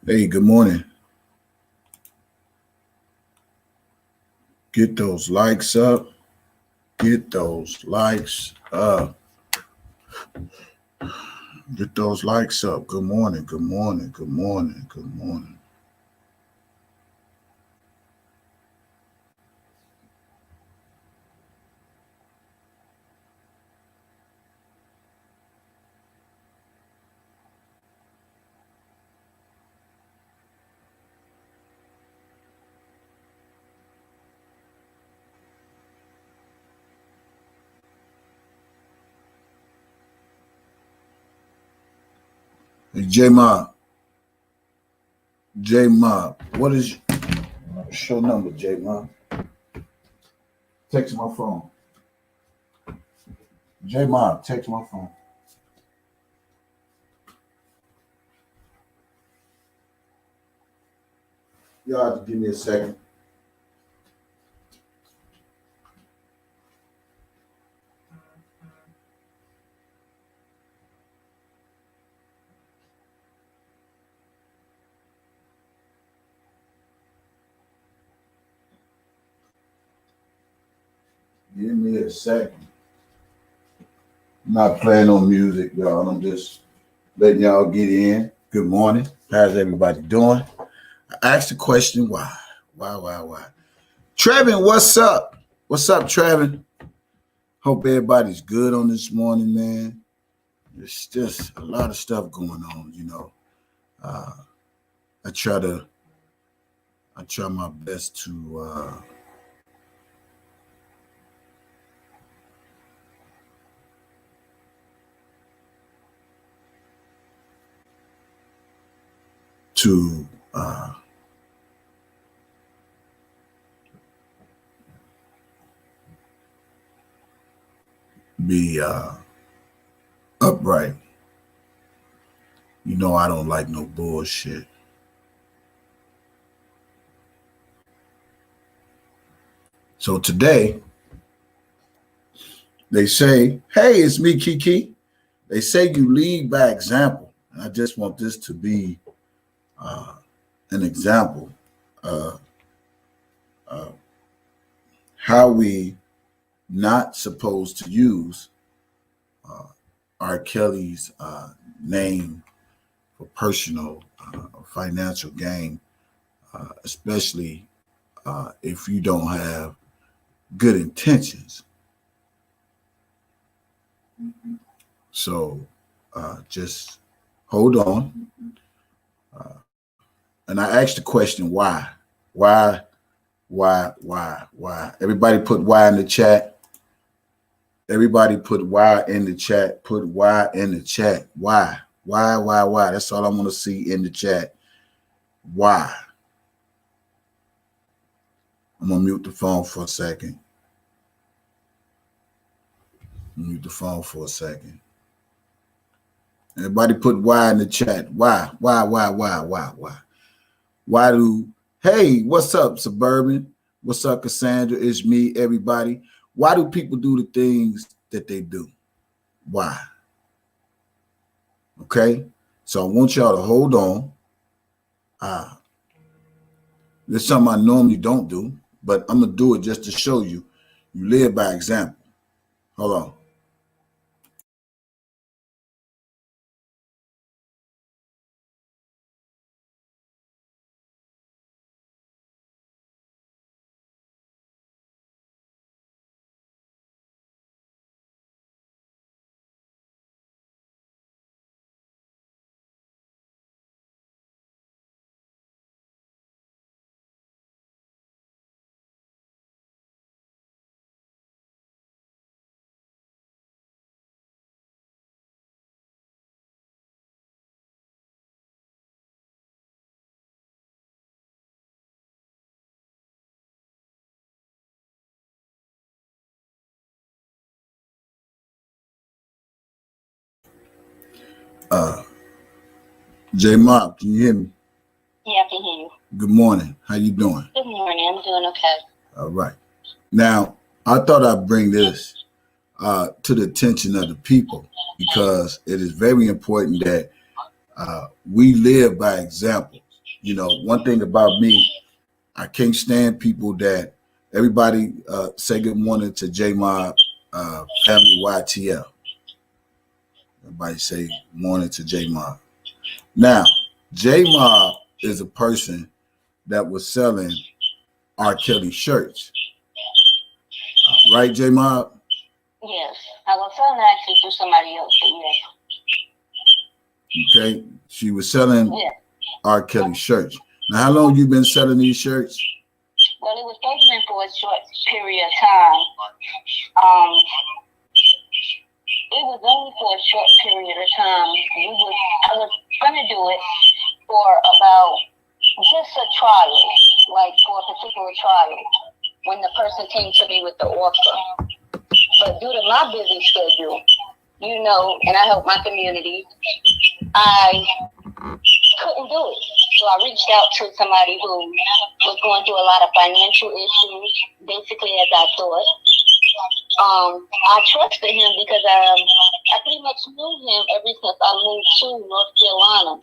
Hey, good morning. Get those likes up. Get those likes up. Get those likes up. Good morning. Good morning. Good morning. Good morning. Hey, J Mob. J Mob. What is your number, J Mob? Text my phone. J Mob, text my phone. Y'all have to give me a second. Give me a second. I'm not playing on music, y'all. I'm just letting y'all get in. Good morning. How's everybody doing? I asked the question, why? Why? Trevin, what's up? What's up, Trevin? Hope everybody's good on this morning, man. There's just a lot of stuff going on, you know. I try my best to be upright. You know, I don't like no bullshit. So today, they say, hey, it's me, Kiki. They say you lead by example. And I just want this to be an example of how we not supposed to use R. Kelly's name for personal or financial gain, especially if you don't have good intentions. So just hold on. And I asked the question, why? Why? Everybody put why in the chat. Everybody put why in the chat. Put why in the chat. Why? Why? That's all I want to see in the chat. Why? I'm going to mute the phone for a second. Mute the phone for a second. Everybody put why in the chat. Why? Why do, hey, what's up, Suburban? What's up, Cassandra? It's me, everybody. Why do people do the things that they do? Why? Okay? So I want y'all to hold on. There's something I normally don't do, but I'm going to do it just to show you. You live by example. Hold on. J Mob, can you hear me? Yeah, I can hear you. Good morning. How you doing? Good morning. I'm doing okay. All right. Now, I thought I'd bring this to the attention of the people because it is very important that we live by example. You know, one thing about me, I can't stand people that everybody say good morning to J Mob, family YTL. Everybody say morning to J Mob. Now, J Mob is a person that was selling R. Kelly shirts. Right, J Mob? Yes. I was selling actually to somebody else, but yes. Okay. She was selling Yeah. R. Kelly shirts. Now, how long you been selling these shirts? Well, it was supposed to be for a short period of time. It was only for a short period of time. I was gonna do it for about just a trial, like for a particular trial, when the person came to me with the offer. But due to my busy schedule, you know, and I help my community, I couldn't do it. So I reached out to somebody who was going through a lot of financial issues, basically as I thought. I trusted him because I pretty much knew him ever since I moved to North Carolina,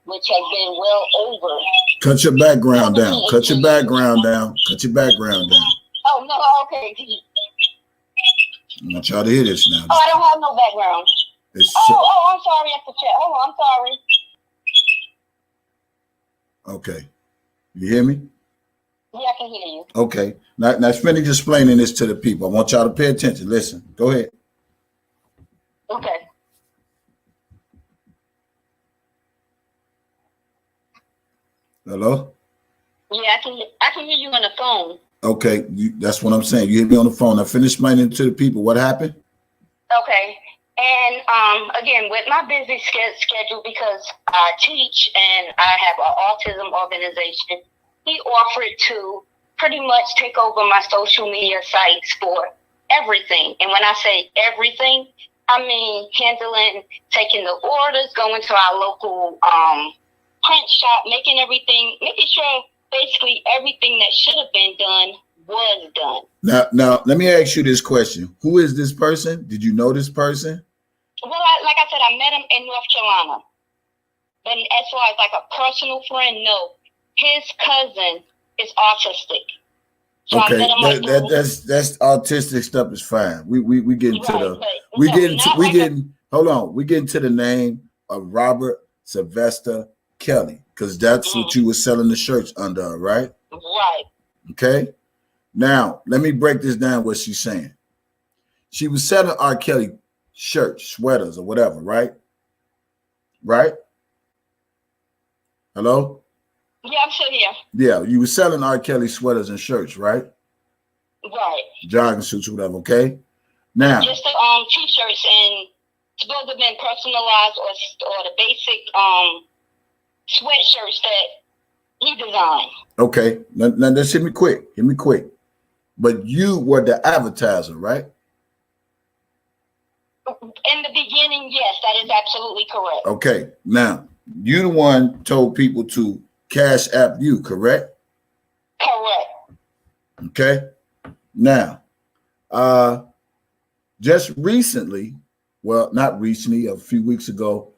which has been well over. Cut your background down. Cut your background down. Cut your background down. Oh, no, okay. I want y'all to hear this now. Oh, I don't have no background. I'm sorry, I have to check. Hold on, I'm sorry. Okay. You hear me? Yeah, I can hear you. Okay. Now finish explaining this to the people. I want y'all to pay attention. Listen. Go ahead. Okay. Hello? Yeah, I can hear you on the phone. Okay. That's what I'm saying. You hit me on the phone. Now finish explaining to the people what happened. Okay. And again, with my busy schedule, because I teach and I have an autism organization, he offered to pretty much take over my social media sites for everything. And when I say everything, I mean handling, taking the orders, going to our local print shop, making sure basically everything that should have been done was done. Now, let me ask you this question. Who is this person? Did you know this person? Well, like I said, I met him in North Carolina. But as far as like a personal friend, no. His cousin is autistic. So okay, I met him that's autistic stuff is fine. We get into we get into the name of Robert Sylvester Kelly, because that's what you were selling the shirts under, right? Right. Okay. Now let me break this down. What she's saying. She was selling R. Kelly shirts, sweaters, or whatever, right? Right? Hello? Yeah, I'm still here. Yeah, you were selling R. Kelly sweaters and shirts, right? Right. Jogging suits, whatever, okay? Now. Just the t-shirts and supposed to have been personalized or the basic sweatshirts that he designed. Okay, now just hit me quick. But you were the advertiser, right? In the beginning, yes, that is absolutely correct. Okay, now you the one told people to cash app you, correct? Correct. Okay. Now, just recently, well, not recently, a few weeks ago,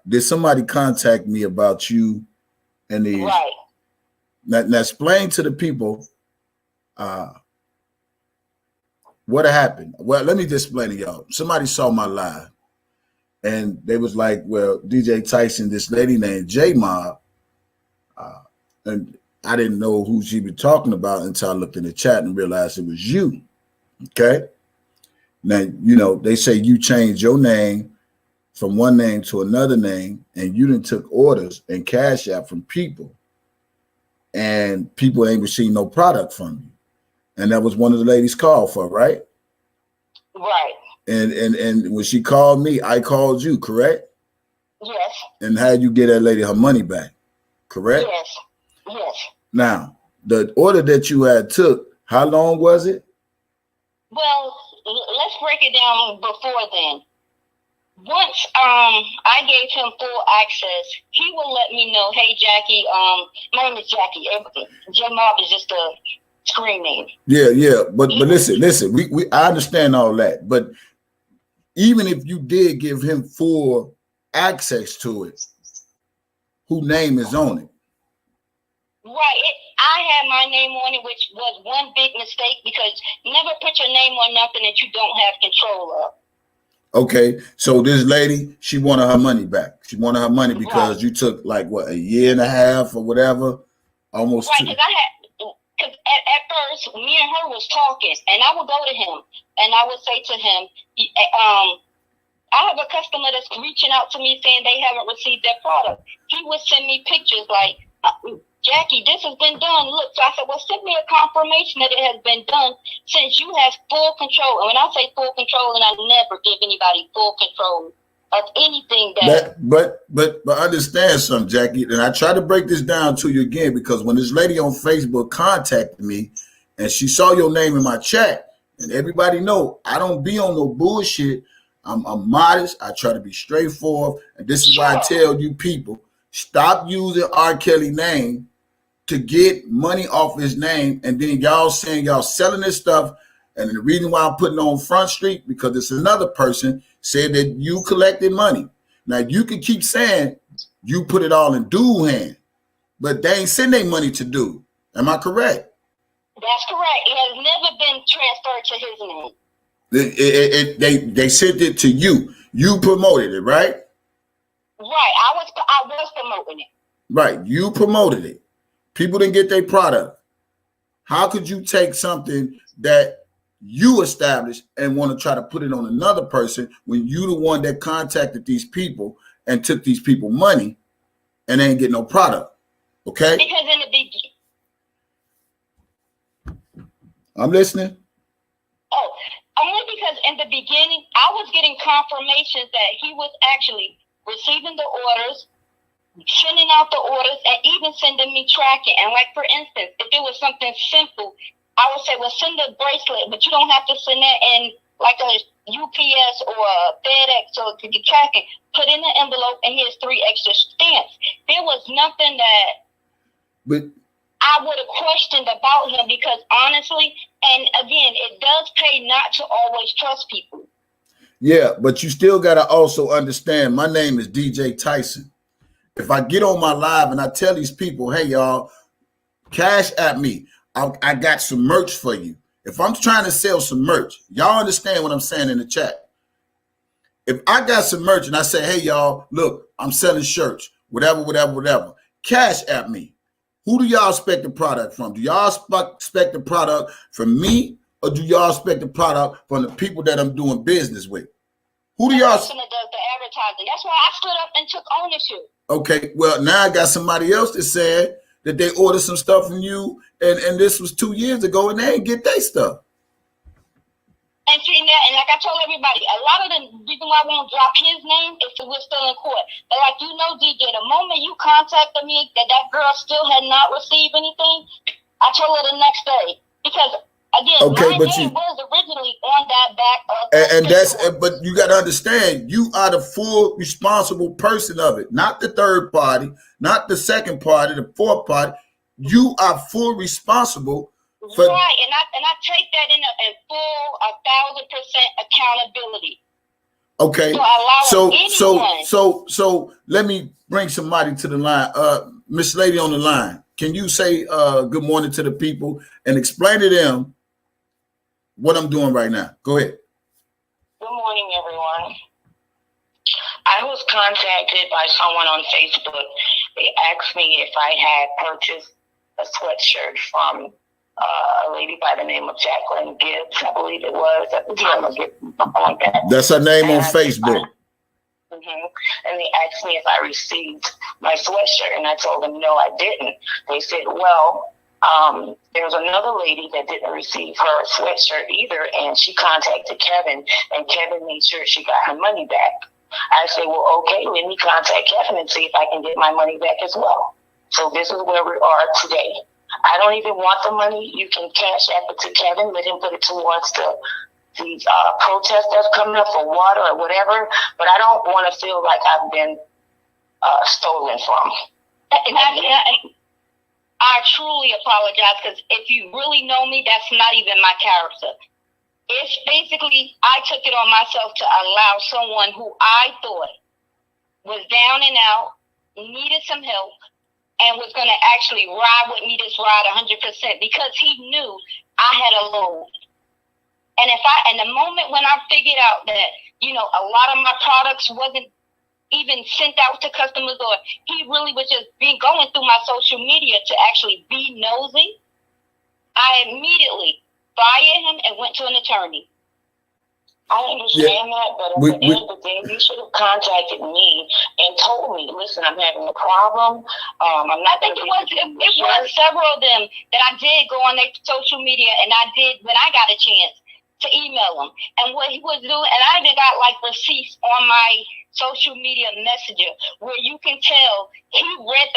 did somebody contact me about you and the right. Now explain to the people what happened. Well, let me just explain to y'all. Somebody saw my live and they was like, well, DJ Tyson, this lady named J Mob, and I didn't know who she was talking about until I looked in the chat and realized it was you. Okay. Now, you know, they say you changed your name from one name to another name, and you done took orders and cash out from people, and people ain't received no product from you. And that was one of the ladies called for, right? Right. And when she called me, I called you, correct? Yes. And how'd you get that lady her money back? Correct? Yes. Yes. Now, the order that you had took, how long was it? Well, let's break it down before then. Once I gave him full access, he will let me know, hey, Jackie, my name is Jackie. J Mob is just a screen name. Yeah. But listen, I understand all that. But even if you did give him full access to it, whose name is on it? Right. I had my name on it, which was one big mistake because never put your name on nothing that you don't have control of. Okay, so this lady, she wanted her money back. She wanted her money because Right. you took like what, a year and a half or whatever, almost. Right, because at first me and her was talking, and I would go to him and I would say to him, I have a customer that's reaching out to me saying they haven't received their product. He would send me pictures like, Jackie, this has been done. Look, so I said, well, send me a confirmation that it has been done since you have full control. And when I say full control, and I never give anybody full control of anything But understand something, Jackie, and I try to break this down to you again because when this lady on Facebook contacted me and she saw your name in my chat, and everybody know I don't be on no bullshit. I'm modest. I try to be straightforward, and this is why I tell you people, stop using R. Kelly name to get money off his name, and then y'all saying y'all selling this stuff. And the reason why I'm putting on Front Street, because it's another person said that you collected money. Now you can keep saying you put it all in dude hand, but they ain't send their money to dude. Am I correct? That's correct. It has never been transferred to his name. They sent it to you. You promoted it, right? Right. I was promoting it. Right. You promoted it. People didn't get their product. How could you take something that you established and want to try to put it on another person when you the one that contacted these people and took these people money and they ain't get no product? Okay? Because in the beginning. I'm listening. Oh, only because in the beginning I was getting confirmations that he was actually receiving the orders, sending out the orders, and even sending me tracking. And like, for instance, if it was something simple, I would say, well, send a bracelet, but you don't have to send that in like a UPS or a FedEx or to get tracking. Put in the envelope and here's 3 extra stamps. There was nothing that I would have questioned about him because honestly, and again, it does pay not to always trust people. Yeah, but you still got to also understand, my name is DJ Tyson. If I get on my live and I tell these people, hey, y'all, cash at me. I got some merch for you. If I'm trying to sell some merch, y'all understand what I'm saying in the chat. If I got some merch and I say, hey, y'all, look, I'm selling shirts, whatever, cash at me. Who do y'all expect the product from? Do y'all expect the product from me, or do y'all expect the product from the people that I'm doing business with? Who do y'all? The person that does the advertising. That's why I stood up and took ownership. Okay, well, now I got somebody else that said that they ordered some stuff from you, and this was 2 years ago, and they didn't get their stuff. And see that, and like I told everybody, a lot of the reason why I won't drop his name is because we're still in court. But like you know, DJ, the moment you contacted me that girl still had not received anything, I told her the next day. Because again, my name was originally on that back of but you got to understand, you are the full responsible person of it, not the third party, not the second party, the fourth party. You are full responsible. Right, and I take that in full 1,000% accountability. Okay, so let me bring somebody to the line. Miss Lady on the line, can you say good morning to the people and explain to them what I'm doing right now? Go ahead. Good morning, everyone. I was contacted by someone on Facebook. They asked me if I had purchased a sweatshirt from a lady by the name of Jacqueline Gibbs, I believe it was at the time of getting something like that. That's her name on Facebook. And they asked me if I received my sweatshirt, and I told them no, I didn't. They said, well, there's another lady that didn't receive her sweatshirt either, and she contacted Kevin, and Kevin made sure she got her money back. I said, well, okay, let me contact Kevin and see if I can get my money back as well. So this is where we are today. I don't even want the money. You can cash app it to Kevin, let him put it towards the protest that's coming up for water or whatever, but I don't want to feel like I've been stolen from. And I truly apologize, because if you really know me, that's not even my character. It's basically, I took it on myself to allow someone who I thought was down and out, needed some help, and was going to actually ride with me this ride 100% because he knew I had a load. And in the moment when I figured out that, you know, a lot of my products wasn't even sent out to customers, or he really was just going through my social media to actually be nosy, I immediately fired him and went to an attorney. I understand that, but at the end of the day, you should have contacted me and told me, listen, I'm having a problem. I'm not. I think it was several of them that I did go on their social media, and I did when I got a chance to email him. And what he was doing, and I even got like receipts on my social media messenger where you can tell he read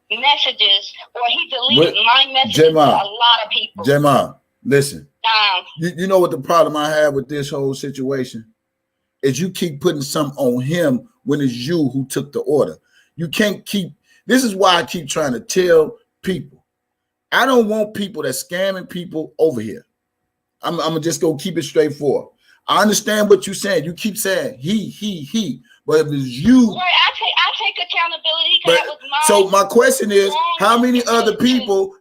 the messages or he deleted my messages to a lot of people. J-Ma, listen. You know what the problem I have with this whole situation is? You keep putting something on him when it's you who took the order. You can't keep. This is why I keep trying to tell people. I don't want people that's scamming people over here. I'm gonna just go keep it straightforward. I understand what you're saying. You keep saying he, but if it's you, right? I take accountability because that was mine. So my question is, how many other people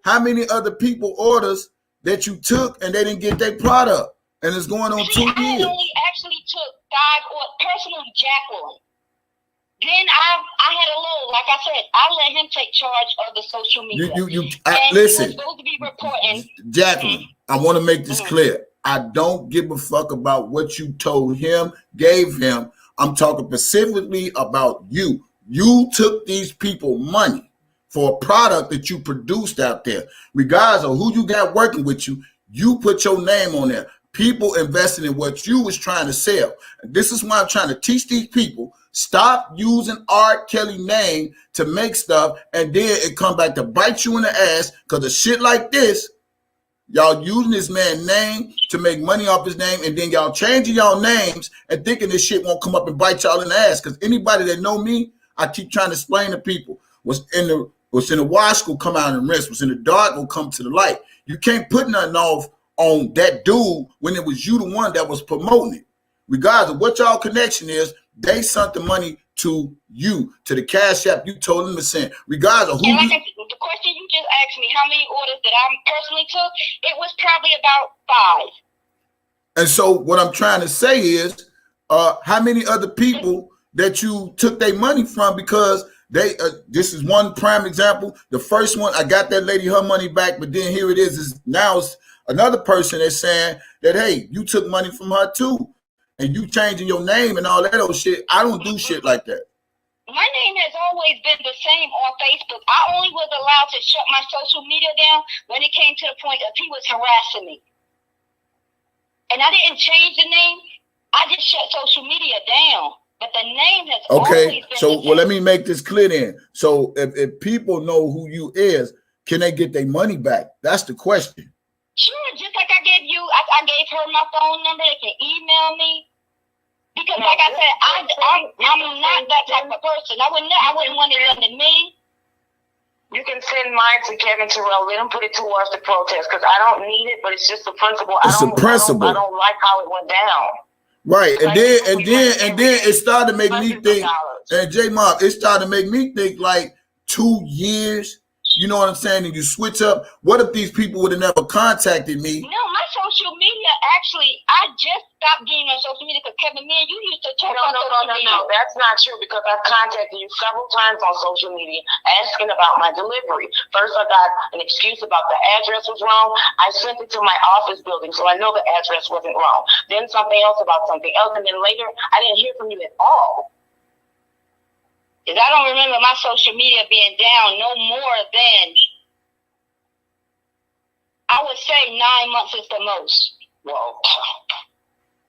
orders that you took and they didn't get their product, and it's going on 2 years? I only actually took 5 orders, personally, Jacqueline. Then I had a load. Like I said, I let him take charge of the social media. Listen, he was supposed to be reporting. Jacqueline, I want to make this clear. I don't give a fuck about what you told him, gave him. I'm talking specifically about you. You took these people money for a product that you produced out there. Regardless of who you got working with you, you put your name on there. People invested in what you was trying to sell. And this is why I'm trying to teach these people, stop using R. Kelly name to make stuff, and then it come back to bite you in the ass because of shit like this. Y'all using this man's name to make money off his name, and then y'all changing y'all names and thinking this shit won't come up and bite y'all in the ass. Because anybody that know me, I keep trying to explain to people what's in the wash will come out and rinse. What's in the dark will come to the light. You can't put nothing off on that dude when it was you the one that was promoting it. Regardless of what y'all connection is, they sent the money to you, to the Cash App you told them to send. Regardless of who the question you just asked me, how many orders that I personally took, it was probably about 5. And so what I'm trying to say is, how many other people that you took their money from? Because they, this is one prime example. The first one, I got that lady her money back, but then here it is now it's another person that's saying that, hey, you took money from her too, and you changing your name and all that old shit. I don't do shit like that. My name has always been the same on Facebook. I only was allowed to shut my social media down when it came to the point of he was harassing me. And I didn't change the name. I just shut social media down. But the name has always been the same. Well, let me make this clear then. So if people know who you is, can they get their money back? That's the question. Sure, just like I gave you, I gave her my phone number. They can email me. Because like I said, I'm not that type of person. I wouldn't want it under me. You can send mine to Kevin Terrell. Let him put it towards the protest because I don't need it, but it's just the principle. I don't like how it went down. Right, and then it started to make me think. And J-Mob, it started to make me think like 2 years. You know what I'm saying? And you switch up. What if these people would have never contacted me? No, my social media, actually, I just stopped getting on social media because Kevin, me and you used to talk on social media. No, that's not true because I've contacted you several times on social media asking about my delivery. First, I got an excuse about the address was wrong. I sent it to my office building, so I know the address wasn't wrong. Then something else about something else, and then later, I didn't hear from you at all. Because I don't remember my social media being down no more than, I would say 9 months is the most. Well,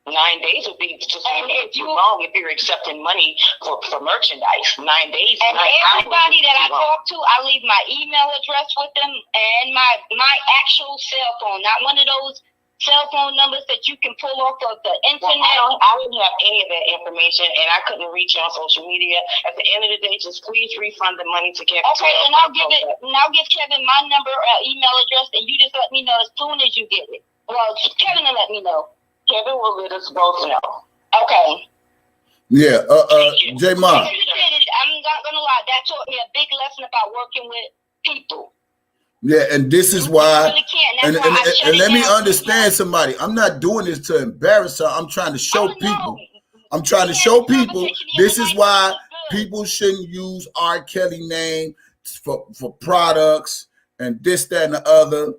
9 days would be just too long if you're accepting money for merchandise. 9 days. And everybody that I talk to, I leave my email address with them and my actual cell phone, not one of those cell phone numbers that you can pull off of the internet. Well, I didn't have any of that information, and I couldn't reach you on social media. At the end of the day, just please refund the money to Kevin. Okay, and I'll give Kevin my number, email address, and you just let me know as soon as you get it. Well, Kevin will let me know. Kevin will let us both know. Okay. Yeah, J-Mob. I'm not gonna lie. That taught me a big lesson about working with people. Yeah, and this is why. Really can't. And let me understand somebody. I'm not doing this to embarrass her. I'm trying to show people. I'm trying to show people. This is why people shouldn't use R. Kelly name for products and this, that, and the other.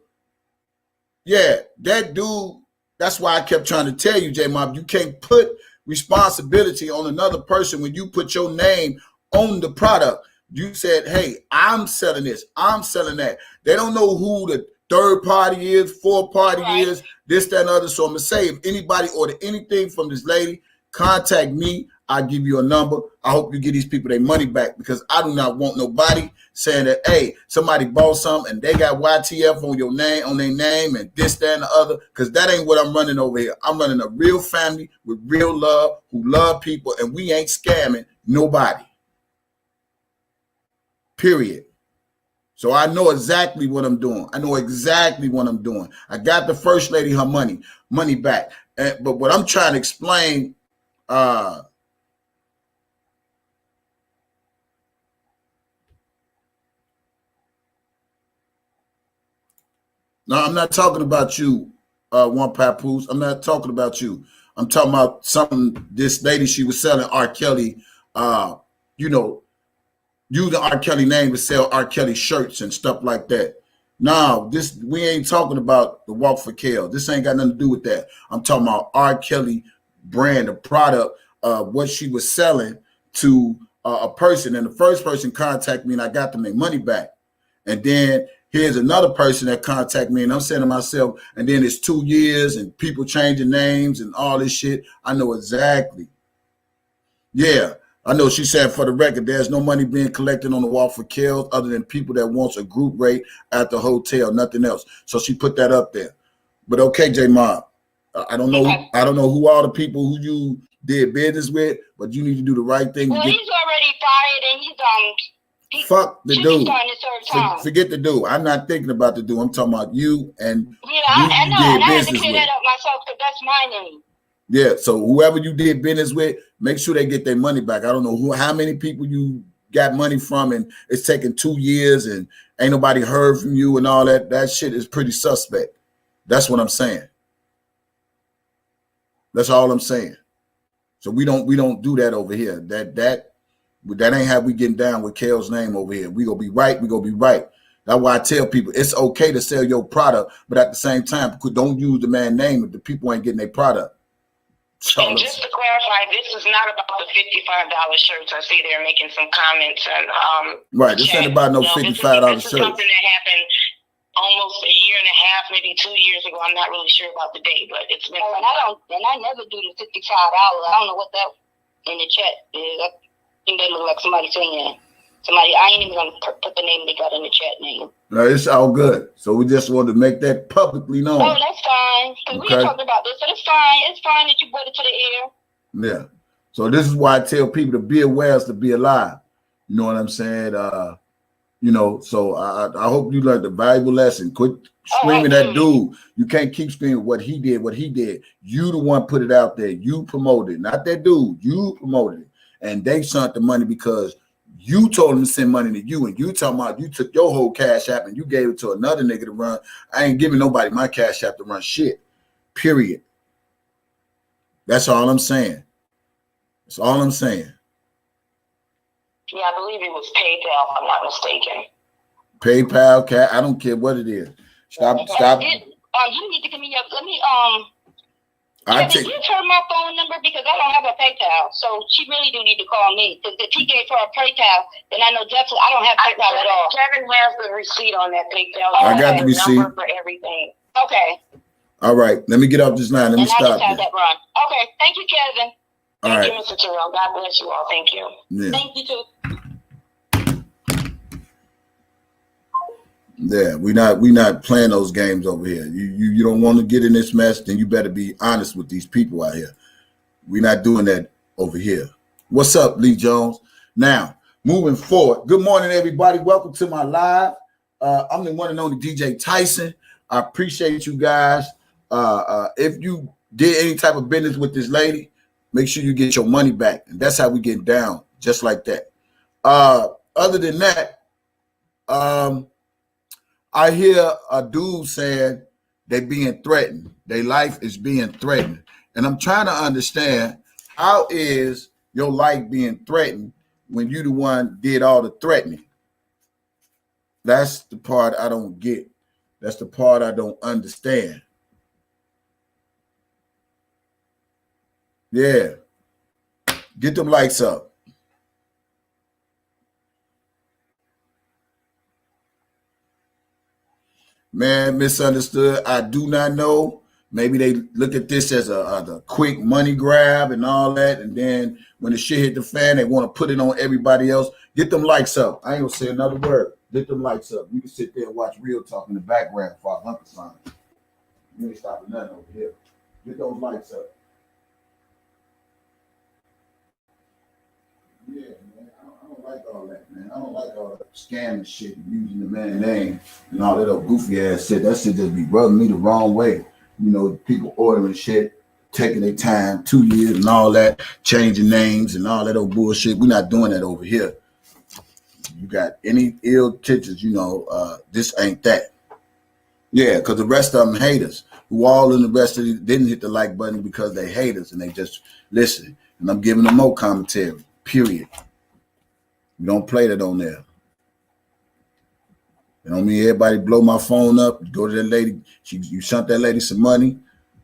Yeah, that dude. That's why I kept trying to tell you, J-Mob, you can't put responsibility on another person when you put your name on the product. You said, hey, I'm selling this, I'm selling that. They don't know who the third party is, fourth party is, this, that, and other. So I'm going to say, if anybody order anything from this lady, contact me. I'll give you a number. I hope you get these people their money back, because I do not want nobody saying that, hey, somebody bought something and they got YTF on your name, on their name, and this, that, and the other, because that ain't what I'm running over here. I'm running a real family with real love, who love people, and we ain't scamming nobody. Period. So I know exactly what I'm doing. I know exactly what I'm doing. I got the first lady her money back. But what I'm trying to explain, no, I'm not talking about you, One Papoose. I'm not talking about you. I'm talking about something, this lady, she was selling R. Kelly, using R. Kelly name to sell R. Kelly shirts and stuff like that. No, we ain't talking about the Walk for Kel. This ain't got nothing to do with that. I'm talking about R. Kelly brand, a product, what she was selling to a person. And the first person contacted me and I got them their money back. And then here's another person that contacted me and I'm saying to myself, and then it's 2 years and people changing names and all this shit. I know exactly. Yeah. I know she said, for the record, there's no money being collected on the Walk for Kel other than people that wants a group rate at the hotel, nothing else. So she put that up there. But okay, J-Mob, I don't know who all the people who you did business with, but you need to do the right thing. Well, he's already fired and he's fuck the dude. Forget the dude. I'm not thinking about the dude. I'm talking about you and I know. And I had to clear that up myself because that's my name. Yeah, so whoever you did business with, make sure they get their money back. I don't know how many people you got money from, and it's taken 2 years and ain't nobody heard from you and all that. That shit is pretty suspect. That's what I'm saying. That's all I'm saying. So we don't do that over here. That ain't how we getting down with Kel's name over here. We gonna be right. We gonna be right. That's why I tell people it's okay to sell your product, but at the same time, don't use the man's name if the people ain't getting their product. And just to clarify, this is not about the $55 shirts. I see they're making some comments and right. This ain't about no $55 shirts. This is something that happened almost a year and a half, maybe 2 years ago. I'm not really sure about the date, but it's been. And I never do the $55. I don't know what that in the chat is. I think they look like somebody saying somebody. I ain't even gonna put the name they got in the chat name. No, it's all good. So we just want to make that publicly known. Oh, that's fine. Because we were talking about this. So it's fine. It's fine that you brought it to the air. Yeah. So this is why I tell people to be aware is to be alive. You know what I'm saying? So I hope you learned the valuable lesson. Quit screaming at dude. You can't keep screaming what he did. You the one put it out there. You promoted it. Not that dude. You promoted it. And they sent the money because you told them to send money to you, and you talking about you took your whole cash app and you gave it to another nigga to run. I ain't giving nobody my cash app to run shit. Period. That's all I'm saying. That's all I'm saying. Yeah, I believe it was PayPal, if I'm not mistaken. PayPal, I don't care what it is. Stop. You need to give me did you turn my phone number because I don't have a PayPal, so she really do need to call me because if he gave her a PayPal, then I know definitely I don't have PayPal at all. Kevin has the receipt on that PayPal. I got the receipt for everything. Okay. All right, let me get off this line. Let me stop. I just had that run. Okay, thank you, Kevin. All Thank you, Mr. Terrell. God bless you all. Thank you. Yeah. Thank you too. Yeah, we not playing those games over here. You don't want to get in this mess, then you better be honest with these people out here. We're not doing that over here. What's up, Lee Jones? Now, moving forward. Good morning, everybody. Welcome to my live. I'm the one and only DJ Tyson. I appreciate you guys. If you did any type of business with this lady, make sure you get your money back. And that's how we get down, just like that. Other than that, I hear a dude saying they being threatened. Their life is being threatened. And I'm trying to understand, how is your life being threatened when you the one did all the threatening? That's the part I don't get. That's the part I don't understand. Yeah. Get them lights up. Man, misunderstood. I do not know. Maybe they look at this as a quick money grab and all that. And then when the shit hit the fan, they want to put it on everybody else. Get them lights up. I ain't going to say another word. Get them lights up. You can sit there and watch Real Talk in the background for a sign. You ain't stopping nothing over here. Get those lights up. Yeah, man. I don't like all that, man. I don't like all that scamming shit and using the man's name and all that old goofy ass shit. That shit just be rubbing me the wrong way. You know, people ordering shit, taking their time, 2 years and all that, changing names and all that old bullshit. We're not doing that over here. You got any ill intentions, you know, this ain't that. Yeah, because the rest of them haters, who all in the rest of it didn't hit the like button because they haters and they just listen. And I'm giving them more commentary, period. You don't play that on there. You know what I mean? Everybody blow my phone up, go to that lady, you sent that lady some money,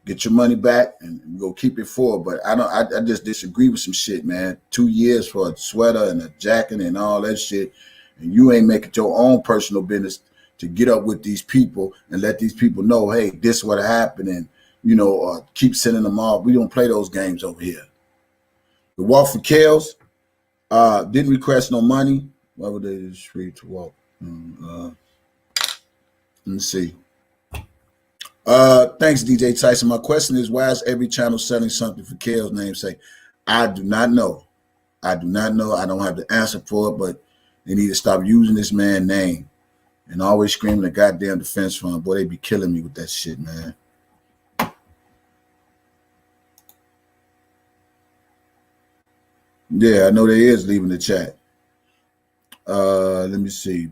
get your money back, and go keep it for her. But I just disagree with some shit, man. 2 years for a sweater and a jacket and all that shit, and you ain't making your own personal business to get up with these people and let these people know, hey, this is what happened, and you know, keep sending them off. We don't play those games over here. The walk for Kales, didn't request no money. Why would they just free to walk? Let me see. Thanks, DJ Tyson. My question is, why is every channel selling something for Kale's namesake? I do not know. I do not know. I don't have the answer for it, but they need to stop using this man's name and always screaming the goddamn defense fund. Boy, they be killing me with that shit, man. Yeah, I know they is leaving the chat. Let me see.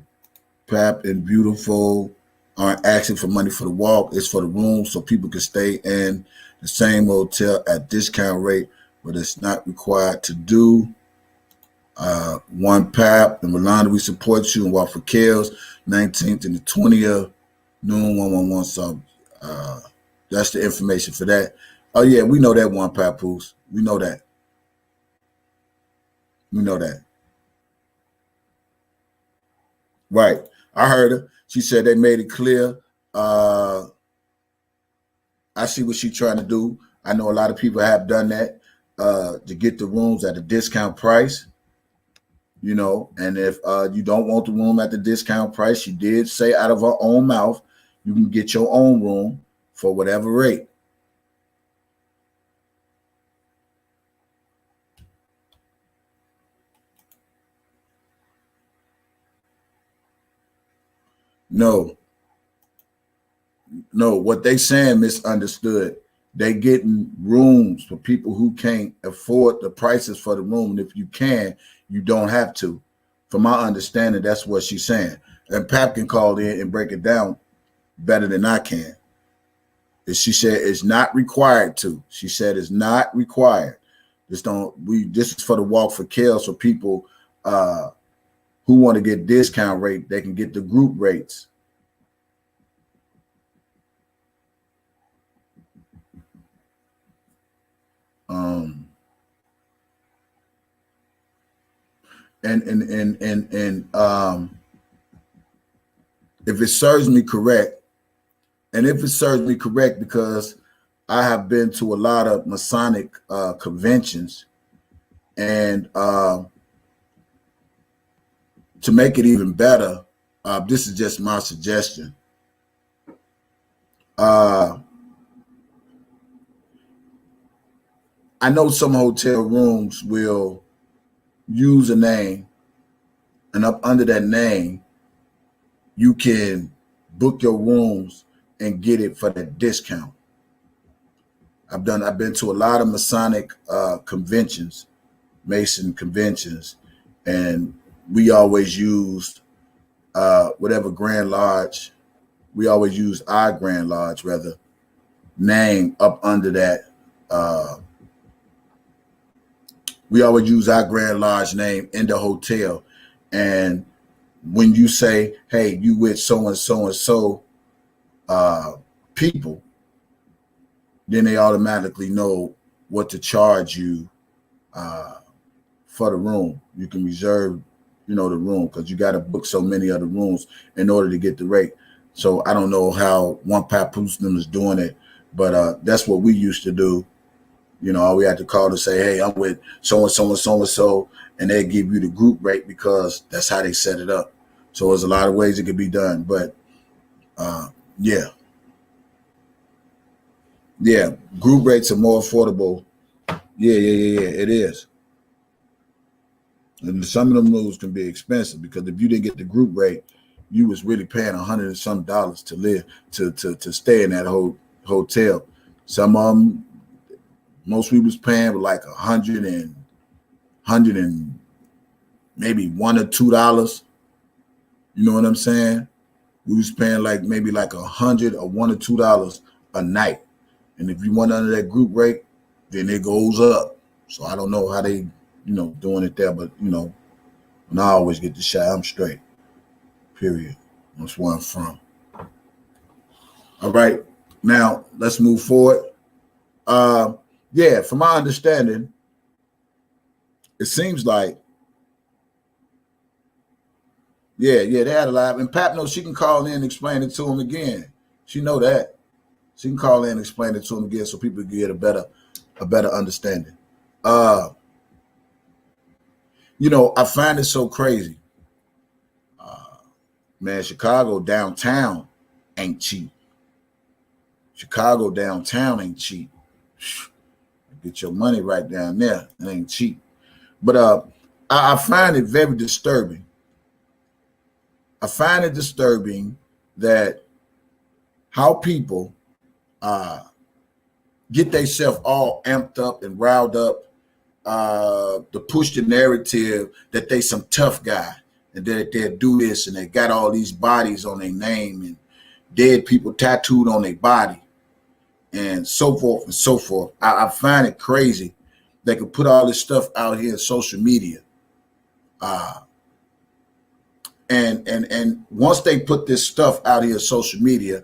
Pap and Beautiful aren't asking for money for the walk. It's for the room so people can stay in the same hotel at discount rate, but it's not required to do. One Pap and Rolanda, we support you and walk for Kales, 19th and the 20th, noon 111. So that's the information for that. Oh yeah, we know that, One Papoose. We know that. We know that. Right. I heard her. She said they made it clear. I see what she's trying to do. I know a lot of people have done that to get the rooms at a discount price. You know, and if you don't want the room at the discount price, she did say out of her own mouth, you can get your own room for whatever rate. No, what they saying misunderstood. They getting rooms for people who can't afford the prices for the room. And if you can, you don't have to. From my understanding, that's what she's saying. And Pap can call in and break it down better than I can. She said it's not required to. She said it's not required. This is for the walk for Kale, so people who want to get discount rate, they can get the group rates. If it serves me correct, because I have been to a lot of Masonic conventions, and to make it even better, this is just my suggestion. I know some hotel rooms will use a name, and up under that name, you can book your rooms and get it for that discount. I've been to a lot of Masonic conventions, Mason conventions, and we always used whatever Grand Lodge, we always use our Grand Lodge rather name up under that. We always use our Grand Lodge name in the hotel. And when you say, hey, you with so and so and so people, then they automatically know what to charge you for the room. You can reserve, the room, because you got to book so many other rooms in order to get the rate. So I don't know how One Papoose them is doing it, but that's what we used to do. All we had to call to say, hey, I'm with so-and-so and so-and-so, and they give you the group rate because that's how they set it up. So there's a lot of ways it could be done, but yeah, group rates are more affordable. Yeah, it is. And some of them moves can be expensive because if you didn't get the group rate, you was really paying $100 and some to live to stay in that hotel. Some of them, most we was paying like $100 and maybe $1 or $2. You know what I'm saying? We was paying maybe $100 or $1 or $2 a night. And if you went under that group rate, then it goes up. So I don't know how they, doing it there, but when I always get the shot, I'm straight. Period. That's where I'm from. All right. Now let's move forward. From my understanding, it seems like, they had a live. And Pap knows she can call in and explain it to him again. She know that. She can call in and explain it to him again so people can get a better understanding. I find it so crazy. Man, Chicago downtown ain't cheap. Chicago downtown ain't cheap. Get your money right down there. It ain't cheap. But I find it very disturbing. I find it disturbing that how people get themselves all amped up and riled up to push the narrative that they some tough guy and that they'll do this, and they got all these bodies on their name and dead people tattooed on their body and so forth and so forth. I find it crazy they could put all this stuff out here in social media. And once they put this stuff out here in social media,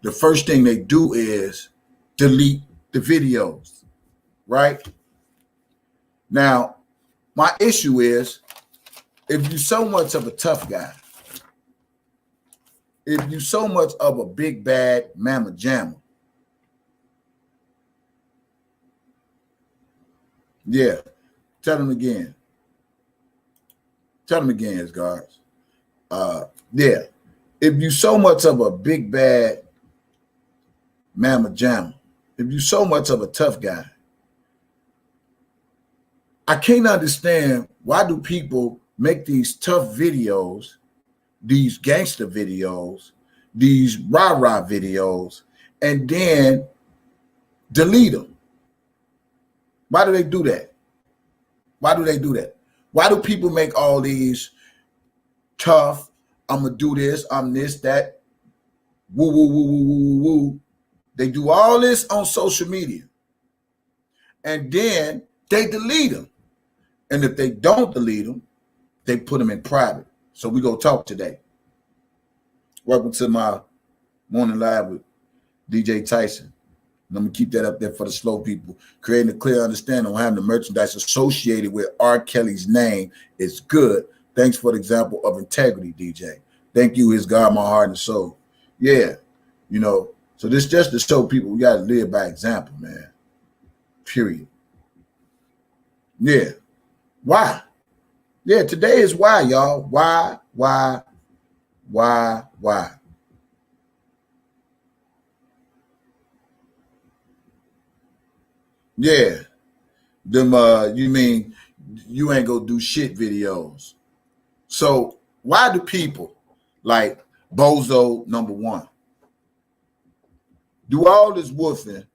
the first thing they do is delete the videos, right? Now, my issue is, if you're so much of a tough guy, if you're so much of a big bad mama jamma, tell them again. Tell them again, guards. If you're so much of a big bad mama jamma, if you're so much of a tough guy, I can't understand why do people make these tough videos, these gangster videos, these rah-rah videos, and then delete them. Why do they do that? Why do they do that? Why do people make all these tough, I'm going to do this, I'm this, that, woo, woo, woo, woo, woo, woo. They do all this on social media. And then they delete them. And if they don't delete them, they put them in private. So we go talk today. Welcome to my morning live with DJ Tyson. And I'm going to keep that up there for the slow people. Creating a clear understanding on having the merchandise associated with R. Kelly's name is good. Thanks for the example of integrity, DJ. Thank you, his God, my heart and soul. Yeah, so this just to show people we got to live by example, man. Period. Yeah. Why? Yeah, today is why, y'all. Why? Yeah. Them you mean you ain't gonna do shit videos. So why do people like Bozo number one do all this woofing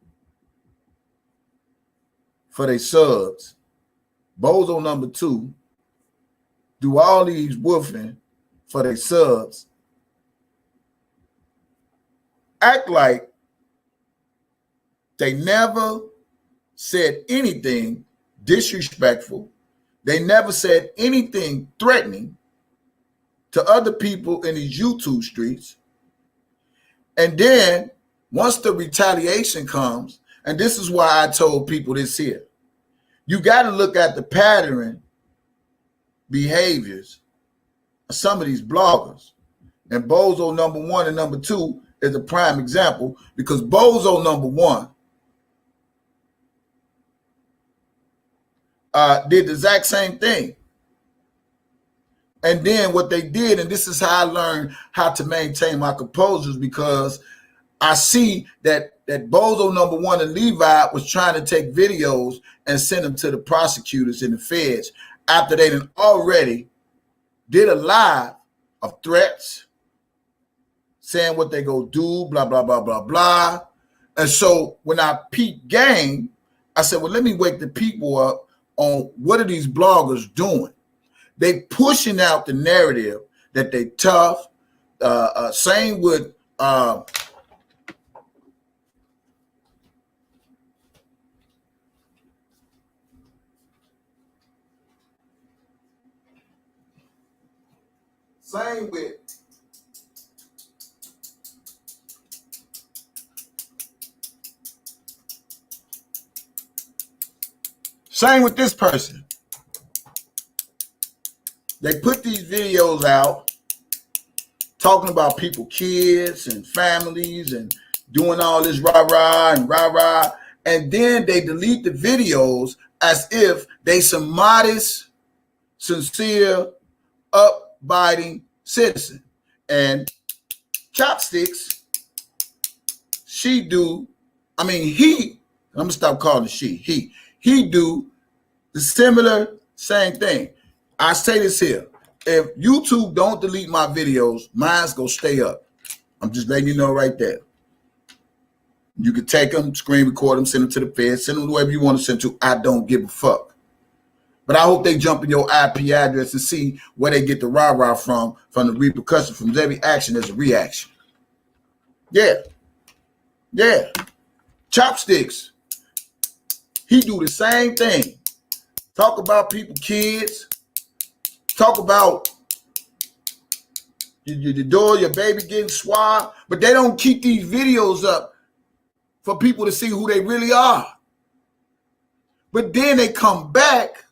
for their subs? Bozo number two do all these woofing for their subs, act like they never said anything disrespectful. They never said anything threatening to other people in these YouTube streets. And then once the retaliation comes, and this is why I told people this here, you got to look at the pattern behaviors of some of these bloggers. And Bozo number 1 and number 2 is a prime example, because Bozo number 1 did the exact same thing. And then what they did, and this is how I learned how to maintain my composure, because I see that Bozo number 1 and Levi was trying to take videos and send them to the prosecutors and the feds after they done already did a live of threats, saying what they go do, blah, blah, blah, blah, blah. And so when I peeped game, I said, well, let me wake the people up on what are these bloggers doing. They pushing out the narrative that they tough. Same with same with this person. They put these videos out talking about people, kids and families, and doing all this rah-rah and rah-rah. And then they delete the videos as if they some modest, sincere, abiding citizen. And Chopsticks, he, I'm gonna stop calling it she, he do the similar same thing. I say this here, if YouTube don't delete my videos, mine's gonna stay up. I'm just letting you know right there. You can take them, screen record them, send them to the feds, send them wherever you want to send to. I don't give a fuck. But I hope they jump in your IP address and see where they get the rah-rah from the repercussion. From every action, there's a reaction. Yeah. Chopsticks, he do the same thing. Talk about people, kids. Talk about the door, your baby getting swabbed. But they don't keep these videos up for people to see who they really are. But then they come back.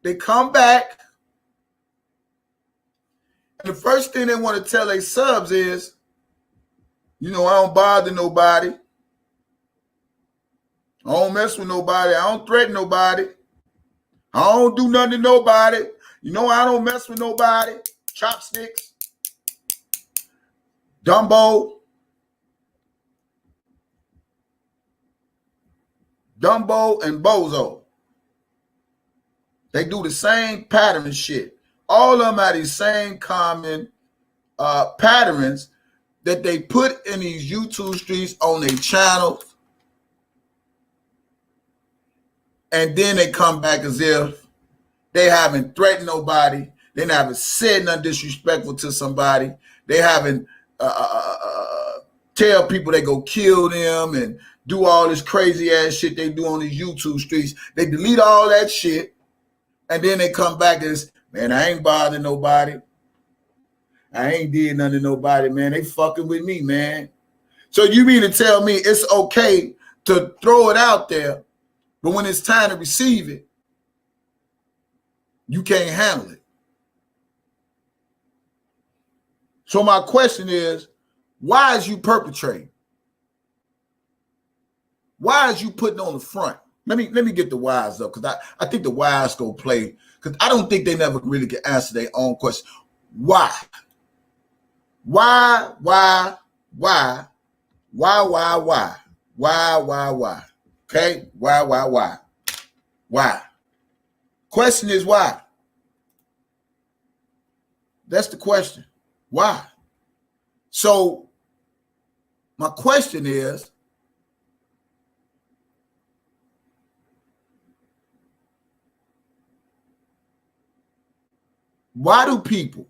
And the first thing they want to tell their subs is, I don't bother nobody. I don't mess with nobody. I don't threaten nobody. I don't do nothing to nobody. I don't mess with nobody. Chopsticks. Dumbo and Bozo. They do the same pattern and shit. All of them have these same common patterns that they put in these YouTube streets on their channels. And then they come back as if they haven't threatened nobody. They haven't said nothing disrespectful to somebody. They haven't tell people they go kill them and do all this crazy ass shit they do on these YouTube streets. They delete all that shit. And then they come back as, man, I ain't bothering nobody. I ain't did nothing to nobody, man. They fucking with me, man. So you mean to tell me it's okay to throw it out there, but when it's time to receive it, you can't handle it? So my question is, why is you perpetrating? Why is you putting on the front? Let me get the whys up, because I think the whys go play, because I don't think they never really can answer their own question. Why? Why? Okay? Why? Question is why? That's the question. Why? So my question is, Why do people,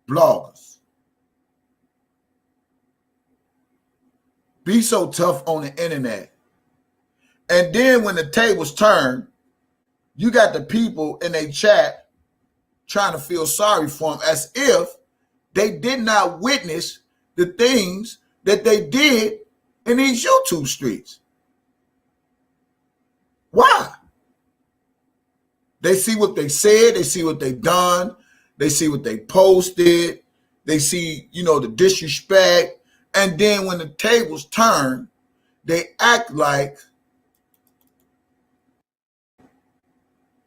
bloggers, be so tough on the internet? And then when the tables turn, you got the people in a chat trying to feel sorry for them as if they did not witness the things that they did in these YouTube streets. Why? They see what they said, they see what they done, they see what they posted, they see, the disrespect, and then when the tables turn, they act like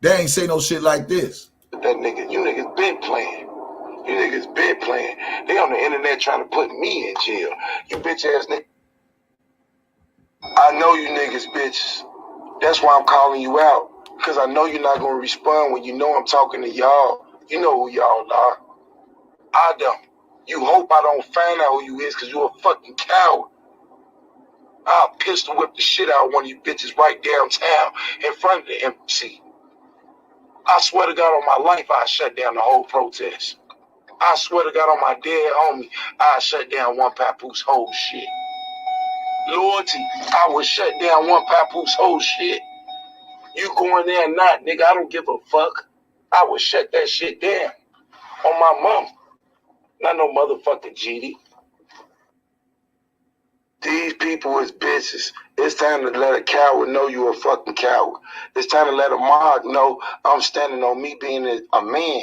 they ain't say no shit like this. That nigga, you niggas been playing. You niggas been playing. They on the internet trying to put me in jail. You bitch ass nigga. I know you niggas bitches. That's why I'm calling you out. Because I know you're not going to respond when you know I'm talking to y'all. You know who y'all are. I don't. You hope I don't find out who you is because you're a fucking coward. I'll pistol whip the shit out of one of you bitches right downtown in front of the embassy. I swear to God on my life, I shut down the whole protest. I swear to God on my dead homie, I shut down one papoose whole shit. Loyalty, I would shut down one papoose whole shit. You going there or not, nigga, I don't give a fuck. I would shut that shit down. On my mom. Not no motherfucking GD. These people is bitches. It's time to let a coward know you a fucking coward. It's time to let a mob know I'm standing on me being a man.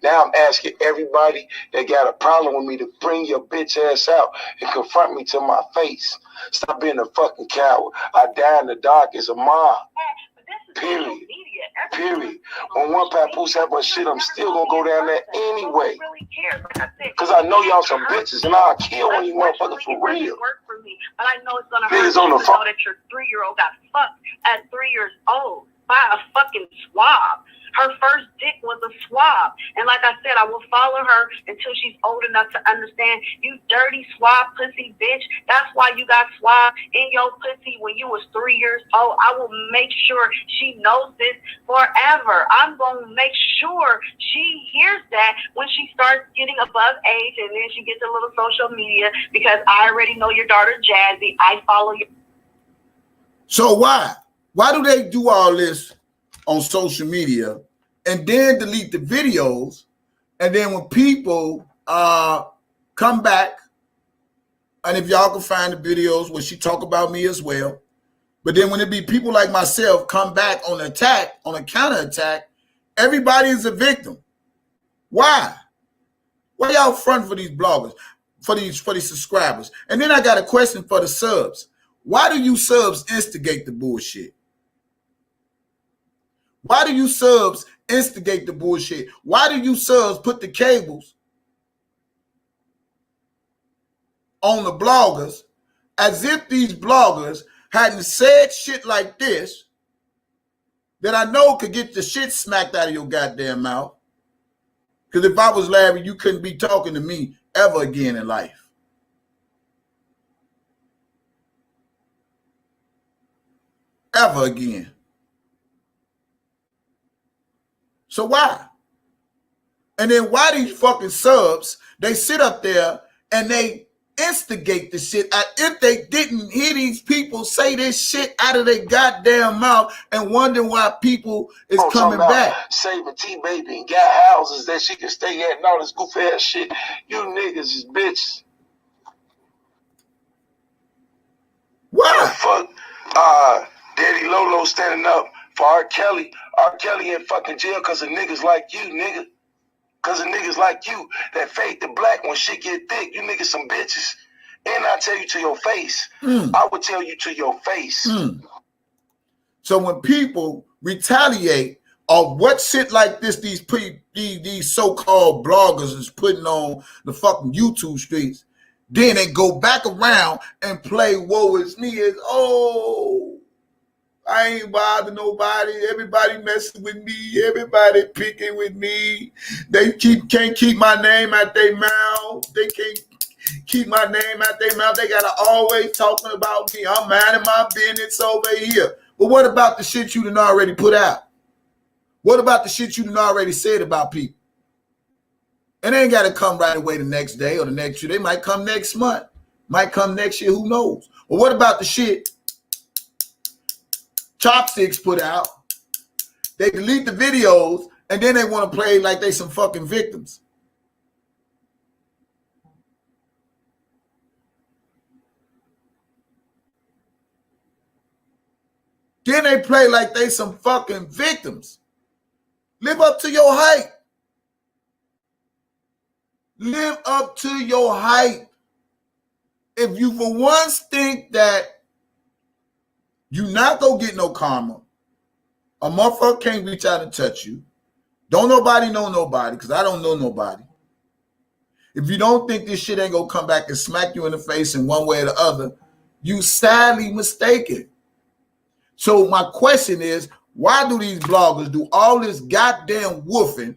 Now I'm asking everybody that got a problem with me to bring your bitch ass out and confront me to my face. Stop being a fucking coward. I die in the dark as a mob. Period. Period. When one papoose have a shit, I'm still gonna go down there anyway. Cause I know y'all some bitches and I'll kill one of you motherfuckers for real. But I know it's gonna Niggas hurt on you the to know that your 3-year-old got fucked at 3 years old by a fucking swab. Her first dick was a swab. And like I said, I will follow her until she's old enough to understand, you dirty swab pussy bitch. That's why you got swabbed in your pussy when you was 3 years old. I will make sure she knows this forever. I'm going to make sure she hears that when she starts getting above age and then she gets a little social media, because I already know your daughter Jazzy. I follow you. So why? Why do they do all this on social media and then delete the videos? And then when people come back, and if y'all can find the videos where she talk about me as well, but then when it be people like myself come back on the attack, on a counterattack, everybody is a victim. Why? Why y'all front for these bloggers, for these subscribers? And then I got a question for the subs. Why do you subs instigate the bullshit? Why do you subs instigate the bullshit? Why do you subs put the cables on the bloggers as if these bloggers hadn't said shit like this that I know could get the shit smacked out of your goddamn mouth? Because if I was Larry, you couldn't be talking to me ever again in life. Ever again. So why? And then why these fucking subs, they sit up there and they instigate the shit as if they didn't hear these people say this shit out of their goddamn mouth and wonder why people is coming back. Saving T-Baby and got houses that she can stay at and all this goofy ass shit. You niggas is bitches. Why? Fuck, Daddy Lolo standing up for R. Kelly. R. Kelly in fucking jail because of niggas like you, nigga. Because of niggas like you that fade the black when shit get thick. You niggas some bitches. And I tell you to your face. I would tell you to your face. So when people retaliate of what shit like this, these so-called bloggers is putting on the fucking YouTube streets, then they go back around and play woe is me as, oh, I ain't bothering nobody. Everybody messing with me. Everybody picking with me. They can't keep my name out their mouth. They can't keep my name out their mouth. They gotta always talking about me. I'm minding my business over here. But what about the shit you done already put out? What about the shit you done already said about people? And they ain't got to come right away the next day or the next year. They might come next month, might come next year, who knows? Or what about the shit Chopsticks put out? They delete the videos and then they want to play like they some fucking victims. Then they play like they some fucking victims. Live up to your hype. Live up to your hype. If you for once think that you not gonna get no karma, a motherfucker can't reach out and touch you. Don't nobody know nobody, because I don't know nobody. If you don't think this shit ain't gonna come back and smack you in the face in one way or the other, you sadly mistaken. So my question is, why do these bloggers do all this goddamn woofing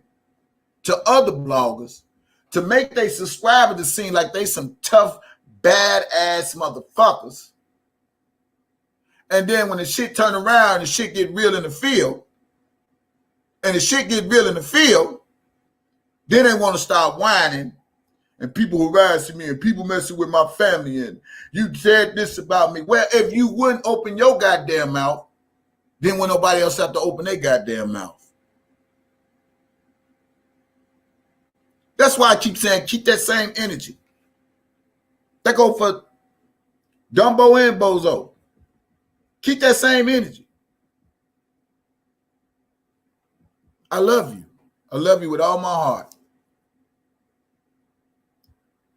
to other bloggers to make their subscribers to seem like they some tough, badass motherfuckers? And then when the shit turn around and shit get real in the field, then they want to start whining, and people harassing me, and people messing with my family, and you said this about me. Well, if you wouldn't open your goddamn mouth, then when nobody else have to open their goddamn mouth. That's why I keep saying keep that same energy. That go for Dumbo and Bozo. Keep that same energy. I love you. I love you with all my heart.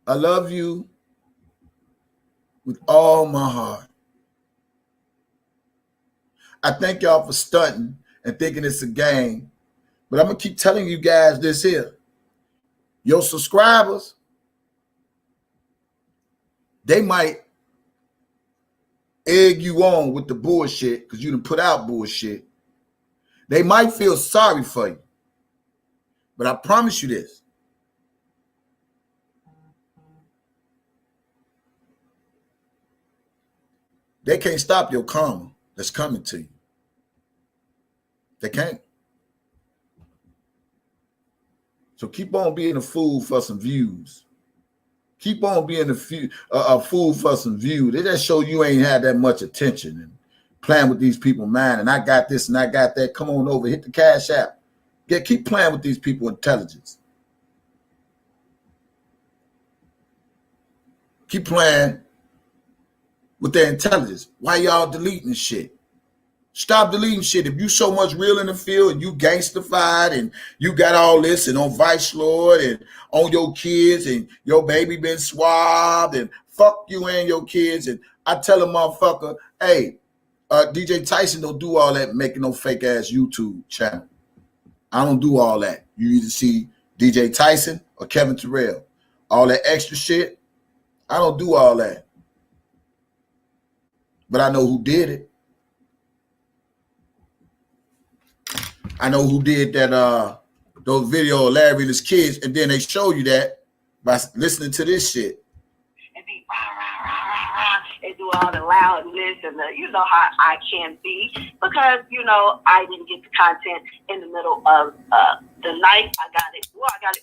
I love you with all my heart. I thank y'all for stunting and thinking it's a game, but I'm going to keep telling you guys this here. Your subscribers, they might egg you on with the bullshit because you done put out bullshit. They might feel sorry for you, but I promise you this. They can't stop your karma that's coming to you. They can't. So keep on being a fool for some views. Keep on being a fool for some views. They just show you ain't had that much attention and playing with these people's mind. And I got this and I got that. Come on over, hit the Cash App. Keep playing with these people's intelligence. Keep playing with their intelligence. Why y'all deleting shit? Stop deleting shit. If you so much real in the field and you gangstified and you got all this and on Vice Lord and on your kids and your baby been swabbed and fuck you and your kids, and I tell a motherfucker, hey, DJ Tyson don't do all that making no fake ass YouTube channel. I don't do all that. You either see DJ Tyson or Kevin Terrell. All that extra shit, I don't do all that. But I know who did it. I know who did that those video of Larry and his kids, and then they show you that by listening to this shit. And be rah, rah, rah, rah, rah, and do all the loudness and the, you know how I can be, because, you know, I didn't get the content in the middle of the night. I got it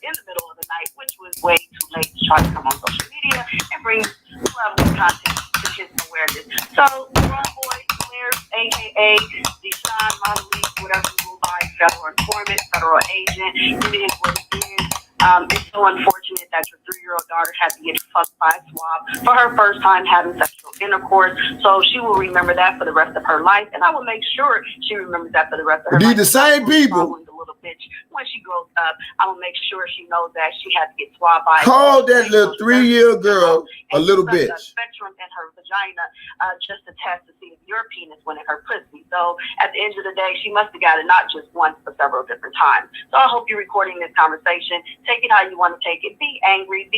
in the middle of the night, which was way too late to try to come on social media and bring level content to his awareness. So, boy, a.k.a. Deshaun Monolith, whatever you go by, federal informant, federal agent, it is what it is. It's so unfortunate that your 3-year-old daughter had to get fucked by a swab for her first time having sexual intercourse. So she will remember that for the rest of her life, and I will make sure she remembers that for the rest of her life. These the same people. The little bitch, when she grows up, I will make sure she knows that she had to get swabbed by. Call that little 3-year girl a little bitch. A spectrum in her vagina, just to test to see if your penis went in her pussy. So at the end of the day, she must have got it not just once, but several different times. So I hope you're recording this conversation. Take it how you want to take it. Be angry.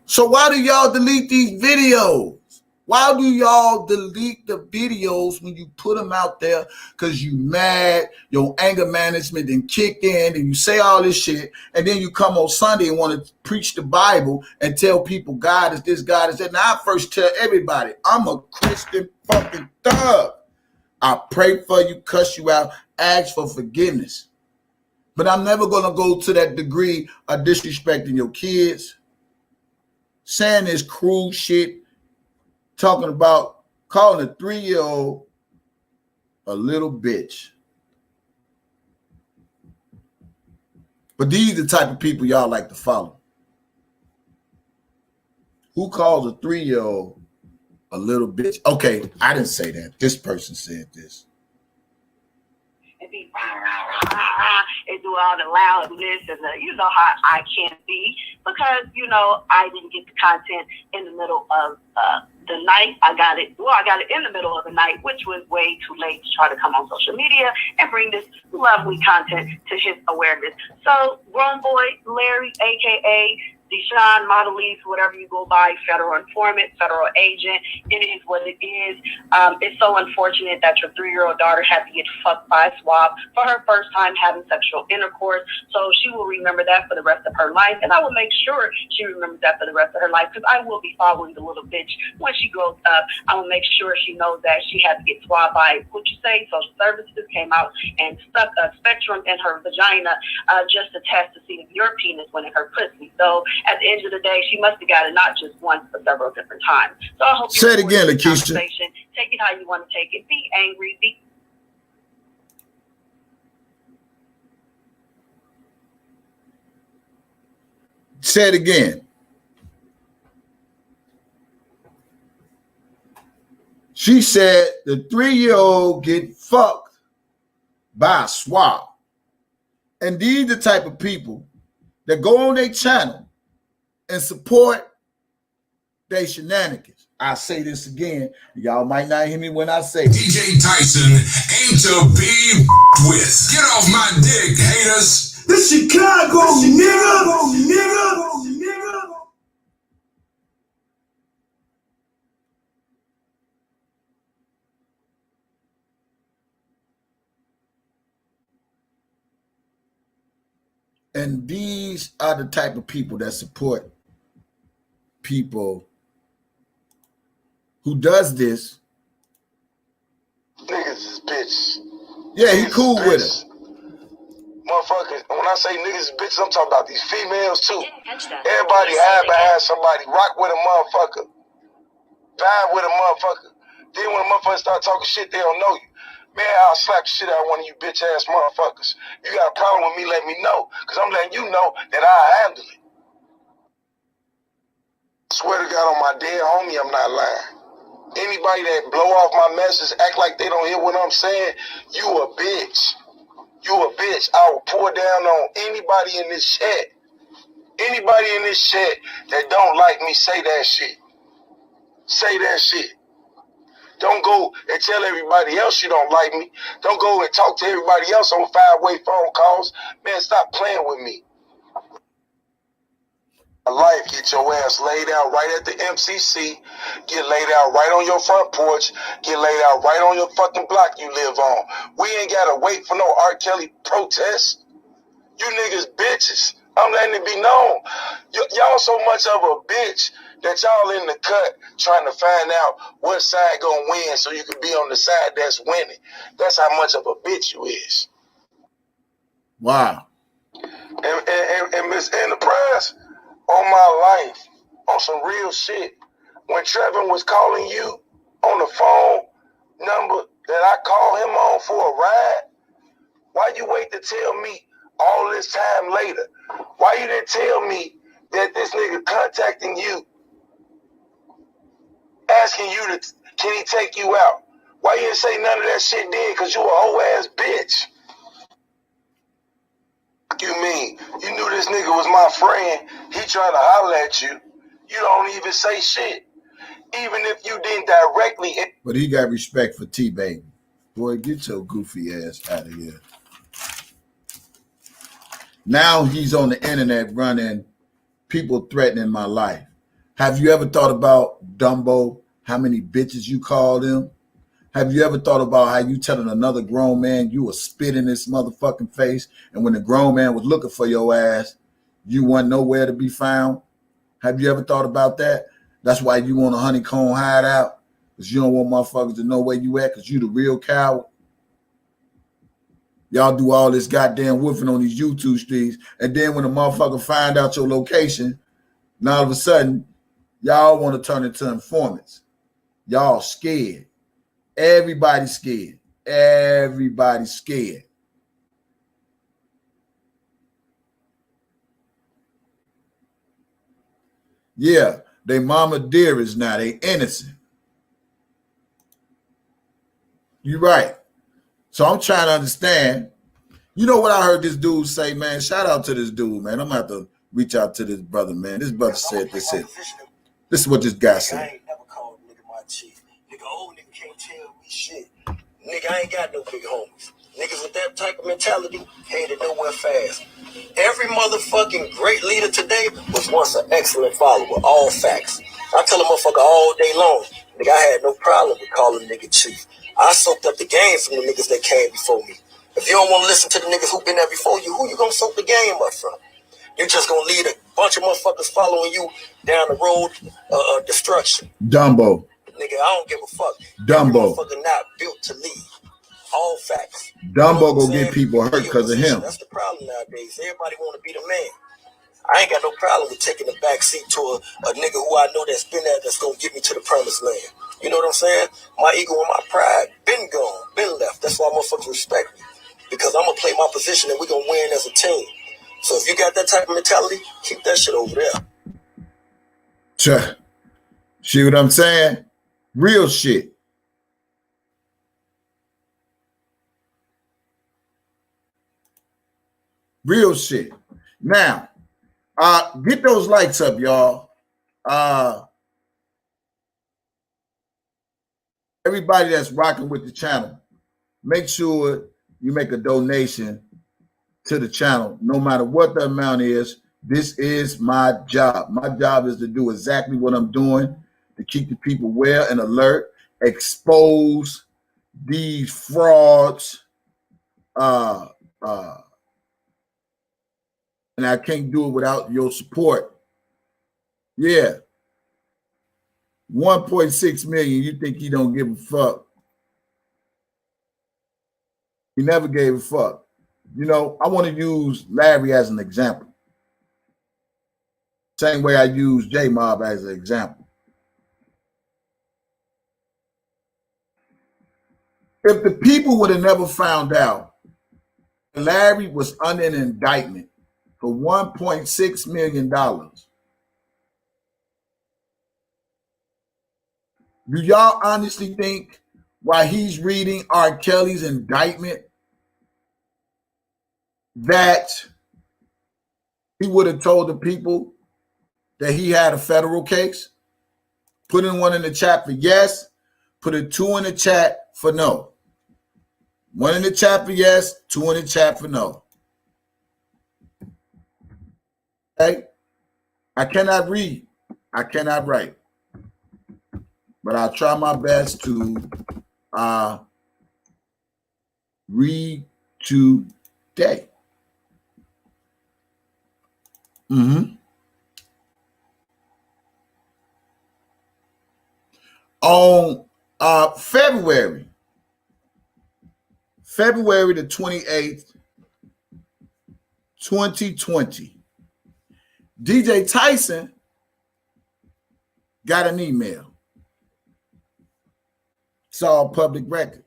So why do y'all delete these videos? Why do y'all delete the videos when you put them out there? Because you mad, your anger management then kicked in, and you say all this shit, and then you come on Sunday and want to preach the Bible and tell people God is this, God is that. Now I first tell everybody, I'm a Christian fucking thug. I pray for you, cuss you out, ask for forgiveness. But I'm never going to go to that degree of disrespecting your kids, saying this cruel shit, talking about calling a 3-year-old a little bitch. But these are the type of people y'all like to follow. Who calls a 3-year-old a little bitch? Okay, I didn't say that. This person said this. And be rah, rah, rah, rah, and do all the loudness and the, you know how I can be, because, you know, I didn't get the content in the middle of the night. I got it in the middle of the night, which was way too late to try to come on social media and bring this lovely content to his awareness. So, grown boy Larry, aka Deshaun, Modelise, whatever you go by, federal informant, federal agent, it is what it is. It's so unfortunate that your 3-year-old daughter had to get fucked by a swab for her first time having sexual intercourse. So she will remember that for the rest of her life. And I will make sure she remembers that for the rest of her life, because I will be following the little bitch when she grows up. I will make sure she knows that she had to get swabbed by, social services came out and stuck a spectrum in her vagina just to test to see if your penis went in her pussy. So at the end of the day, she must have got it not just once, but several different times. So I hope you say it again, Lakeisha. Take it how you want to take it. Be angry. Say it again. She said the 3-year-old get fucked by a swab. And these are the type of people that go on their channel and support their shenanigans. I say this again. Y'all might not hear me when I say it. DJ Tyson ain't to be with. Get off my dick, haters. This Chicago, nigga. And these are the type of people that support people who does this. Niggas is bitch. Yeah, he cool with it. Motherfuckers, when I say niggas is bitches, I'm talking about these females too. Everybody hide behind somebody, rock with a motherfucker, vibe with a motherfucker. Then when a motherfucker start talking shit, they don't know you. Man, I'll slap the shit out of one of you bitch ass motherfuckers. You got a problem with me, let me know. Cause I'm letting you know that I'll handle it. I swear to God on my dead homie, I'm not lying. Anybody that blow off my message, act like they don't hear what I'm saying, you a bitch. You a bitch. I will pour down on anybody in this chat. Anybody in this chat that don't like me, say that shit. Say that shit. Don't go and tell everybody else you don't like me. Don't go and talk to everybody else on 5-way phone calls. Man, stop playing with me. Life, get your ass laid out right at the MCC. Get laid out right on your front porch. Get laid out right on your fucking block you live on. We ain't gotta wait for no R. Kelly protest. You niggas bitches. I'm letting it be known. Y'all so much of a bitch that y'all in the cut trying to find out what side gonna win so you can be on the side that's winning. That's how much of a bitch you is. Wow. And Miss Enterprise, on my life, on some real shit, when Trevor was calling you on the phone number that I called him on for a ride, why you wait to tell me all this time later? Why you didn't tell me that this nigga contacting you, asking you to, can he take you out? Why you didn't say none of that shit then? Cause you a whole ass bitch. You mean, you knew this nigga was my friend, he trying to holler at you. You don't even say shit. Even if you didn't directly. But he got respect for T-Baby. Boy, get your goofy ass out of here. Now he's on the internet running, people threatening my life. Have you ever thought about, Dumbo, how many bitches you called him? Have you ever thought about how you telling another grown man you were spit in his motherfucking face, and when the grown man was looking for your ass, you weren't nowhere to be found? Have you ever thought about that? That's why you want a honeycomb hideout, because you don't want motherfuckers to know where you at, because you the real coward. Y'all do all this goddamn woofing on these YouTube streets, and then when the motherfucker find out your location, now all of a sudden, y'all want to turn into informants. Y'all scared. Everybody's scared. Everybody's scared. Yeah, they mama dearest now. They innocent. You're right. So I'm trying to understand. You know what I heard this dude say, man? Shout out to this dude, man. I'm going to have to reach out to this brother, man. This brother said this. This is what this guy said. I ain't never called nigga my chief. Nigga, old nigga can't tell me shit. Nigga, I ain't got no big homies. Niggas with that type of mentality headed nowhere fast. Every motherfucking great leader today was once an excellent follower. All facts. I tell a motherfucker all day long, nigga, I had no problem with calling a nigga chief. I soaked up the game from the niggas that came before me. If you don't want to listen to the niggas who been there before you, who you gonna soak the game up from? You just gonna lead a bunch of motherfuckers following you down the road of destruction. Dumbo. Nigga, I don't give a fuck. Dumbo. Every motherfucker not built to lead. All facts. Dumbo gonna get people hurt because of him. That's the problem nowadays. Everybody want to be the man. I ain't got no problem with taking the back seat to a nigga who I know that's been there, that's gonna get me to the promised land. You know what I'm saying? My ego and my pride been gone, been left. That's why motherfuckers respect me. Because I'm gonna play my position and we're gonna win as a team. So if you got that type of mentality, keep that shit over there. Sure. See what I'm saying? Real shit. Real shit. Now, get those likes up, y'all. Everybody that's rocking with the channel, make sure you make a donation to the channel, no matter what the amount is. This is my job. My job is to do exactly what I'm doing, to keep the people aware and alert, expose these frauds. And I can't do it without your support. Yeah. 1.6 million, you think he don't give a fuck. He never gave a fuck. You know, I want to use Larry as an example. Same way I use J-Mob as an example. If the people would have never found out Larry was under an indictment for $1.6 million, do y'all honestly think while he's reading R. Kelly's indictment that he would have told the people that he had a federal case? Put in one in the chat for yes. Put a 2 in the chat for no. 1 in the chat for yes, 2 in the chat for no. Okay? I cannot read. I cannot write. But I'll try my best to read today. On February the 28th, 2020, DJ Tyson got an email. It's all public record.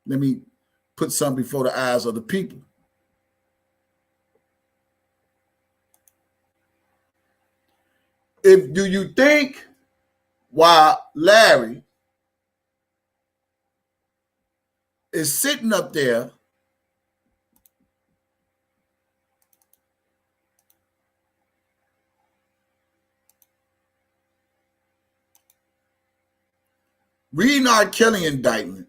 Let me put something before the eyes of the people. Do you think while Larry is sitting up there reading R. Kelly indictment,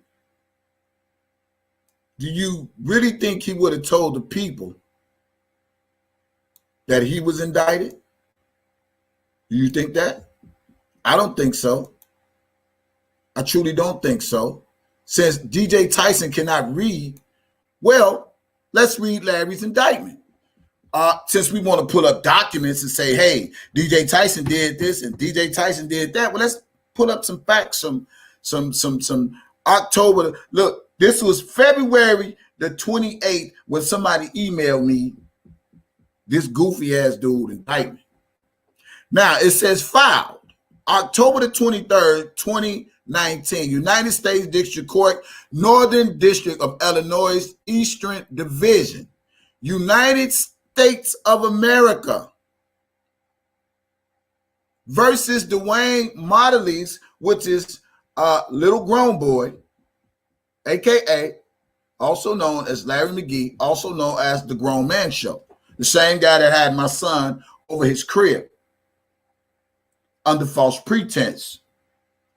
do you really think he would have told the people that he was indicted? Do you think that? I don't think so. I truly don't think so. Since DJ Tyson cannot read, well, let's read Larry's indictment. Since we want to pull up documents and say, hey, DJ Tyson did this and DJ Tyson did that, well, let's put up some facts, some October. Look, This was February the 28th when somebody emailed me this goofy ass dude indictment. Now it says filed October the 23rd, 2019, United States District Court, Northern District of Illinois, Eastern Division, United States of America versus Dwayne Modelis, which is a little grown boy, aka also known as Larry McGee, also known as the Grown Man Show. The same guy that had my son over his crib under false pretense.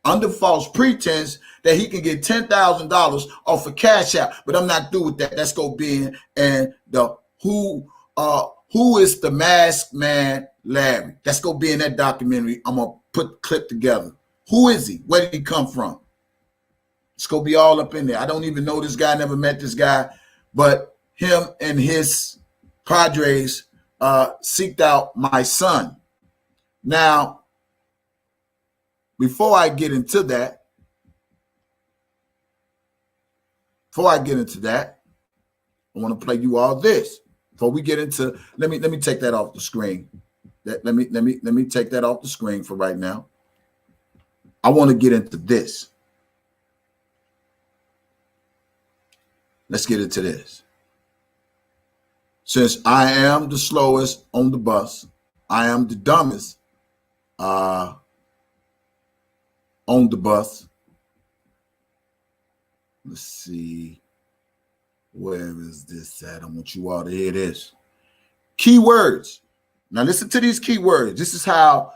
Under false pretense that he can get $10,000 off of Cash App. But I'm not through with that. Let's go be and the who is the masked man Larry. Let's go be in that documentary. I'm gonna put the clip together. Who is he? Where did he come from? It's gonna be all up in there. I don't even know this guy, never met this guy, but him and his Padres seeked out my son. Now, before I get into that, I want to play you all this. Before we get into, let me take that off the screen. Let me take that off the screen for right now. I want to get into this. Let's get into this. Since I am the slowest on the bus, I am the dumbest on the bus. Let's see. Where is this at? I want you all to hear this. Keywords. Now listen to these keywords. This is how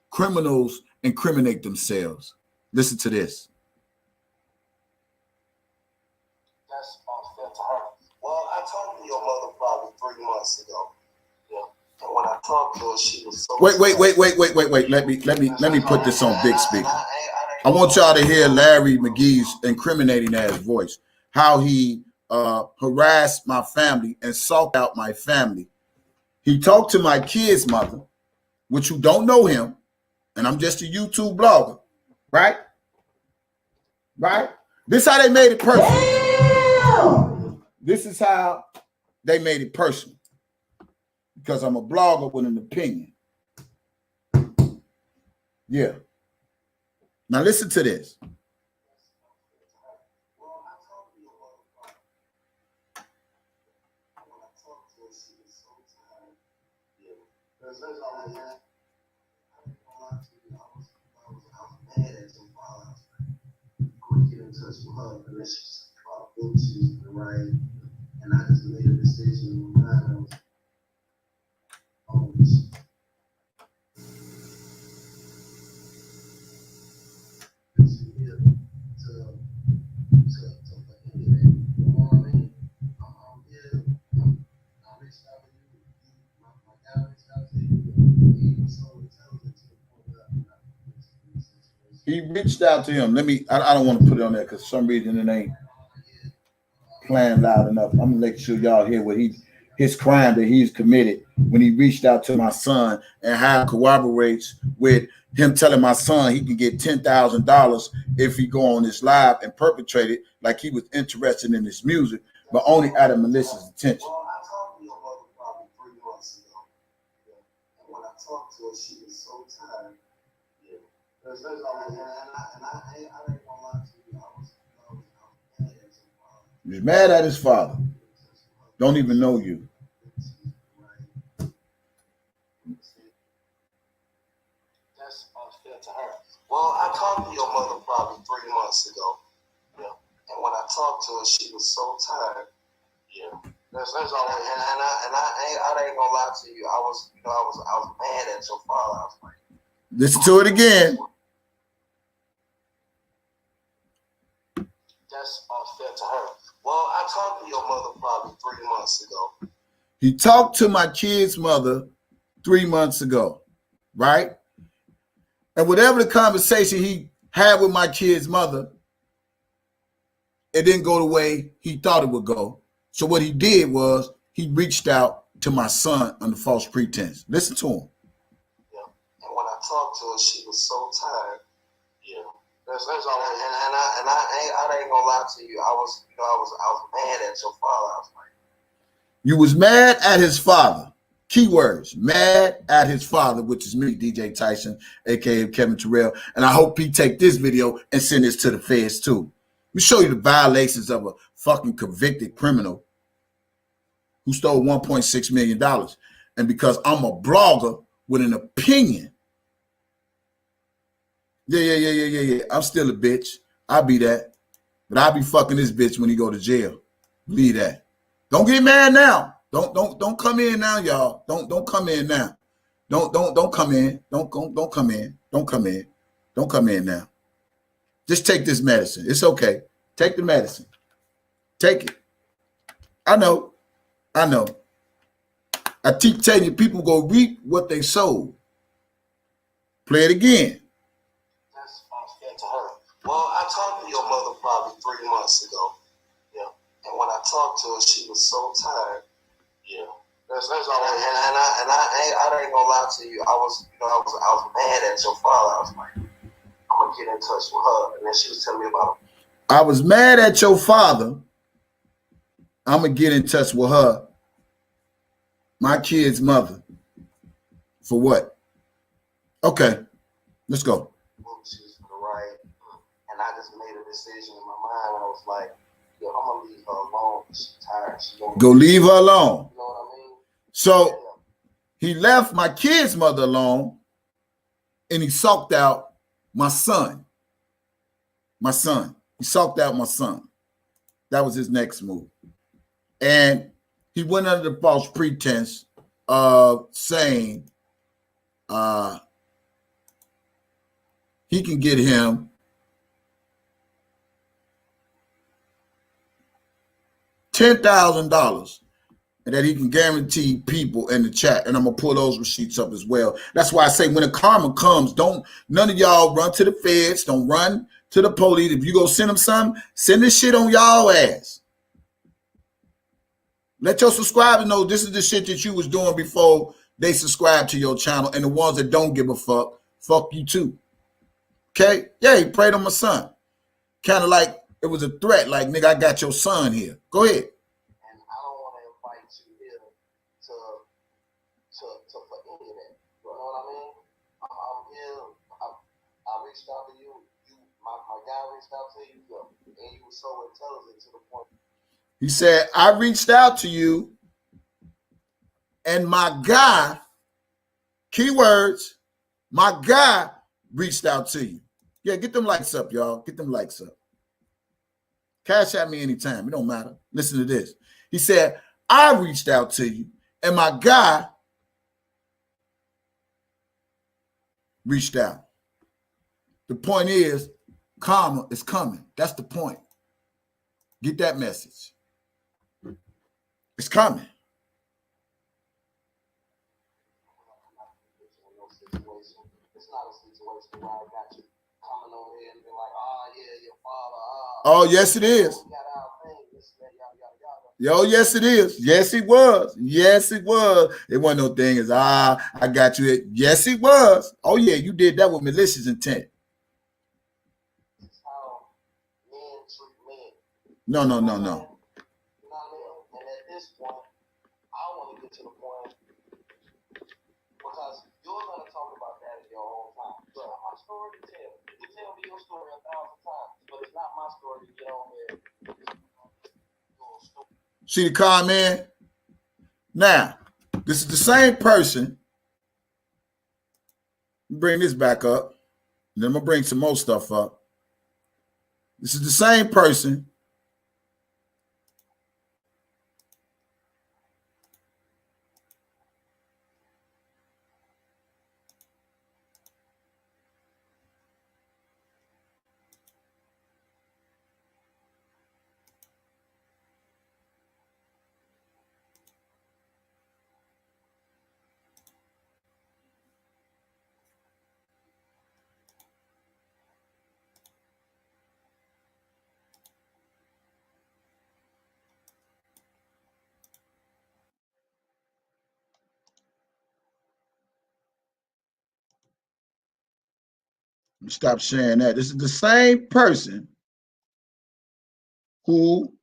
criminals incriminate themselves. Listen to this. That's unfair to her. Well, I talked to your mother probably 3 months ago. Yeah. And when I talked to her, she was so Wait. Let me put this on big speaker. I want y'all to hear Larry McGee's incriminating ass voice. How he harassed my family and sought out my family. He talked to my kid's mother, which you don't know him, and I'm just a YouTube blogger, right? Right? This is how they made it personal. Damn! This is how they made it personal. Because I'm a blogger with an opinion. Yeah. Now listen to this. And I just made a decision when I was He reached out to him. I don't want to put it on there because for some reason it ain't playing loud enough. I'm gonna make sure y'all hear what his crime that he's committed when he reached out to my son and how it corroborates with him telling my son he can get $10,000 if he go on this live and perpetrate it like he was interested in this music, but only out of malicious intention. Well, I talked to your mother probably 3 months ago. Yeah. And when I talked to her, she was so tired. Yeah. And I ain't gonna lie to you. I was mad at your father. He's mad at his father. Don't even know you. That's unfair to her. Well, I talked to your mother probably 3 months ago. Yeah. And when I talked to her, she was so tired. Yeah. That's all. And I ain't gonna lie to you. I was mad at your father. I was like, listen to it again. that's unfair to her. Well, I talked to your mother probably 3 months ago. He talked to my kid's mother 3 months ago, right? And whatever the conversation he had with my kid's mother, it didn't go the way he thought it would go. So what he did was he reached out to my son under false pretense. Listen to him. Yeah. And when I talked to her, she was so tired. Yeah. That's all. And I ain't gonna lie to you. I was mad at your father. I was like, you was mad at his father. Keywords, mad at his father, which is me, DJ Tyson, aka Kevin Terrell. And I hope he take this video and send this to the feds too. We show you the violations of a fucking convicted criminal who stole $1.6 million. And because I'm a blogger with an opinion, yeah. I'm still a bitch. I'll be that. But I'll be fucking this bitch when he go to jail. Believe that. Don't get mad now. Don't come in now, y'all. Don't come in now. Don't come in. Don't come in. Don't come in. Don't come in now. Just take this medicine. It's okay. Take the medicine. Take it. I know. I keep telling you, people go reap what they sow. Play it again. that's unfair to her. Well, I talked to your mother probably 3 months ago. Yeah. And when I talked to her, she was so tired. Yeah. That's all. And I ain't gonna lie to you. I was mad at your father. I was like, I'm gonna get in touch with her. And then she was telling me about him. I was mad at your father. I'm gonna get in touch with her, my kid's mother. For what? Okay, let's go. She's right. And I just made a decision in my mind. I was like, yo, I'm gonna leave her alone. She's tired. Go leave her alone. You know what I mean? So he left my kid's mother alone, and he sulked out my son. My son. He sulked out my son. That was his next move. And he went under the false pretense of saying he can get him $10,000 and that he can guarantee people in the chat. And I'm going to pull those receipts up as well. That's why I say when the karma comes, none of y'all run to the feds. Don't run to the police. If you go send them something, send this shit on y'all ass. Let your subscribers know this is the shit that you was doing before they subscribe to your channel. And the ones that don't give a fuck you too. Okay? Yeah, he preyed on my son. Kind of like it was a threat. Like, nigga, I got your son here. Go ahead. And I don't want to invite you here to for any of that. You know what I mean? I'm here. I reached out to you. My guy reached out to you, and you were so intelligent to the point. He said, I reached out to you, and my guy, keywords, my guy reached out to you. Yeah, get them likes up, y'all. Get them likes up. Cash at me anytime. It don't matter. Listen to this. He said, I reached out to you, and my guy reached out. The point is, karma is coming. That's the point. Get that message. It's coming. It's not a situation where I got you coming over here and be like, oh, yeah, your father. Oh, yes, it is. Yo, yes, it is. Yes, it was. Yes, it was. It wasn't no thing as, I got you. Yes, it was. Oh, yeah, you did that with malicious intent. No. You know what I mean? And at this point, I want to get to the point because you're going to talk about that in your own time. It's not my story to tell. You tell me your story 1,000 times, but it's not my story to get on there. See the comment? Now, this is the same person. Bring this back up. Then I'm going to bring some more stuff up. This is the same person Stop sharing that. This is the same person who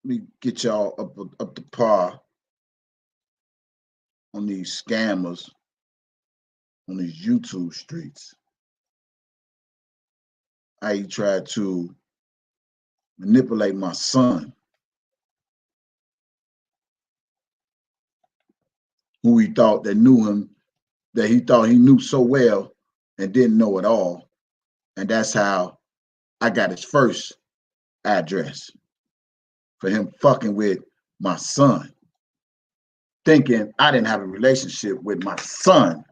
let me get y'all up to par on these scammers on these YouTube streets. How he tried to manipulate my son, who he thought that knew him, that he thought he knew so well and didn't know at all. And that's how I got his first address, for him fucking with my son, thinking I didn't have a relationship with my son.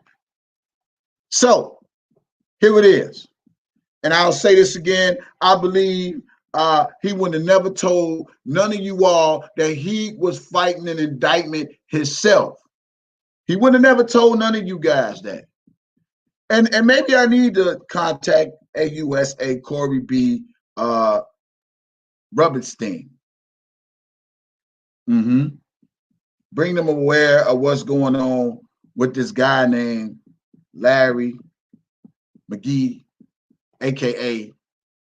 So here it is. And I'll say this again. I believe he would have never told none of you all that he was fighting an indictment himself. He would have never told none of you guys that. And maybe I need to contact AUSA Corey B. Rubinstein. Bring them aware of what's going on with this guy named Larry McGee, aka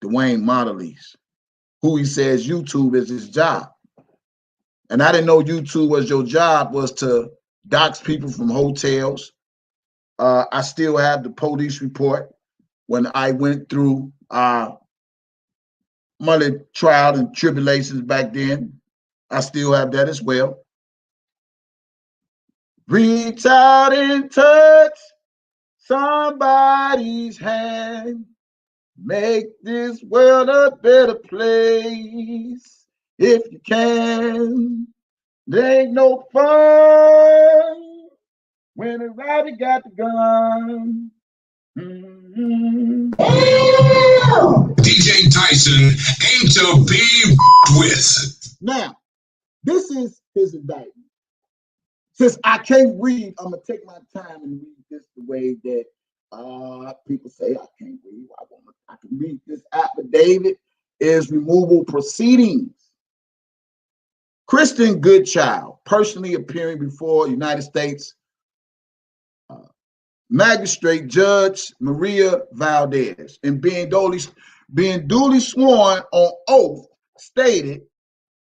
Dwayne Mondelez, who he says YouTube is his job. And I didn't know YouTube was your job, was to dox people from hotels. I still have the police report when I went through my little trial and tribulations back then. I still have that as well. Reach out and touch somebody's hand. Make this world a better place if you can. There ain't no fun when a rider got the gun. DJ Tyson ain't to be with. Now, this is his indictment. Since I can't read, I'm going to take my time and read this the way that people say I can't read. I can read this affidavit. Is removal proceedings. Kristen Goodchild, personally appearing before United States Magistrate Judge Maria Valdez, and being duly sworn on oath, stated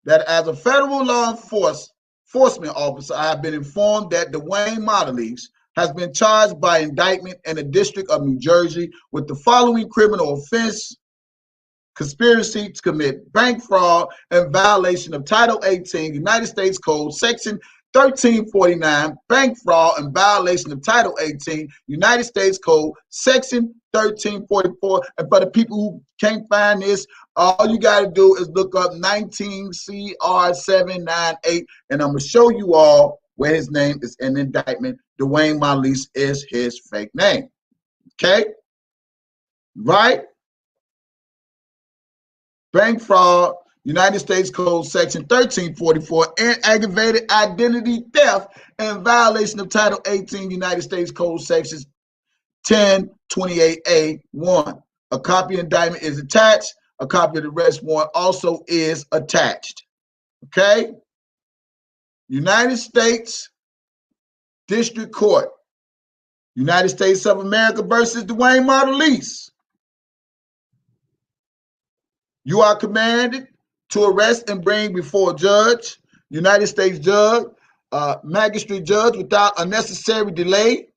that as a federal law enforcement officer, I have been informed that Dwayne Mondelez has been charged by indictment in the District of New Jersey with the following criminal offense: conspiracy to commit bank fraud and violation of Title 18 United States Code Section 1349, bank fraud and violation of Title 18 United States Code Section 1344. And for the people who can't find this, all you got to do is look up 19 CR 798, and I'm going to show you all where his name is in the indictment. Dwayne Mondelez is his fake name. Okay? Right? Bank fraud, United States Code Section 1344, and aggravated identity theft and violation of Title 18 United States Code Sections 1028A1. A copy of the indictment is attached. A copy of the arrest warrant also is attached. Okay? United States District Court, United States of America versus Dwayne Mondelez. You are commanded to arrest and bring before a judge, United States judge, magistrate judge, without unnecessary delay,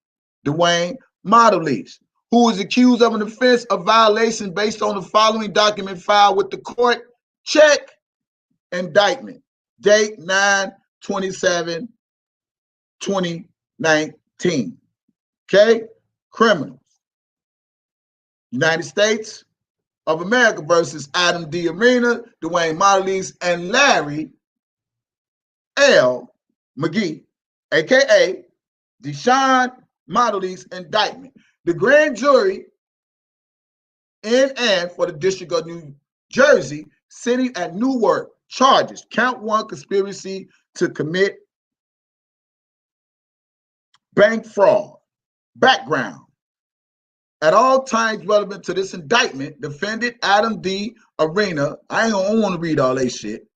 Dwayne Mondelez, who is accused of an offense of violation based on the following document filed with the court. Check. Indictment. Date 9/27/2019. Okay? Criminals. United States of America versus Adam D. Arena, Dwayne Mondelez, and Larry L. McGee, a.k.a. Deshaun Mondelez indictment. The grand jury in and for the District of New Jersey, sitting at Newark, charges. Count 1, conspiracy to commit bank fraud. Background. at all times relevant to this indictment, defendant Adam D. Arena, I don't want to read all that shit,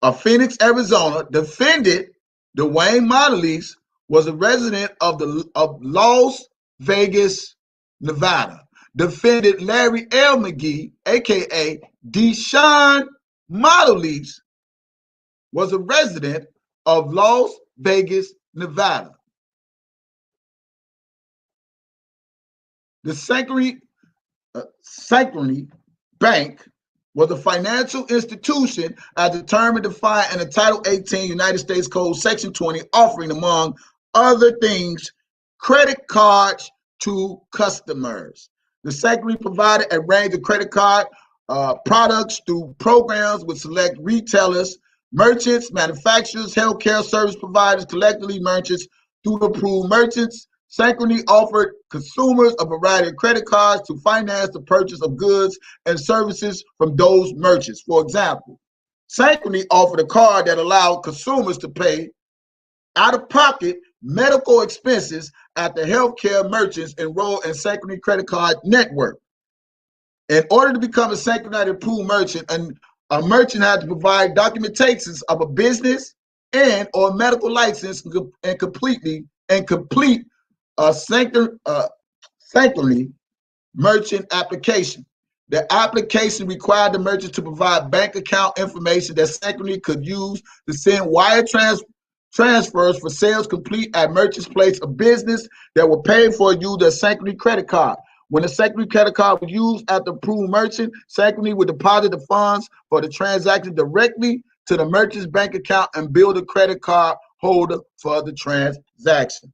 of Phoenix, Arizona, defendant Dwayne Mondelez was a resident of Las Vegas, Nevada. Defendant Larry L. McGee, a.k.a. Deshaun Mondelez, was a resident of Las Vegas, Nevada. The Synchrony Bank was a financial institution as determined defined in the Title 18 United States Code Section 20, offering, among other things, credit cards to customers. The Synchrony provided a range of credit card products through programs with select retailers, merchants, manufacturers, healthcare service providers, collectively merchants, through approved merchants. Synchrony offered consumers a variety of credit cards to finance the purchase of goods and services from those merchants. For example, Synchrony offered a card that allowed consumers to pay out-of-pocket medical expenses at the healthcare merchants enrolled in Synchrony credit card network. In order to become a Synchrony approved merchant, a merchant had to provide documentations of a business and or medical license and complete a Synchrony merchant application. The application required the merchant to provide bank account information that Synchrony could use to send wire transfers for sales complete at merchant's place of business that were paid for using a Synchrony credit card. When the Synchrony credit card was used at the approved merchant, Synchrony would deposit the funds for the transaction directly to the merchant's bank account and bill the credit card holder for the transaction.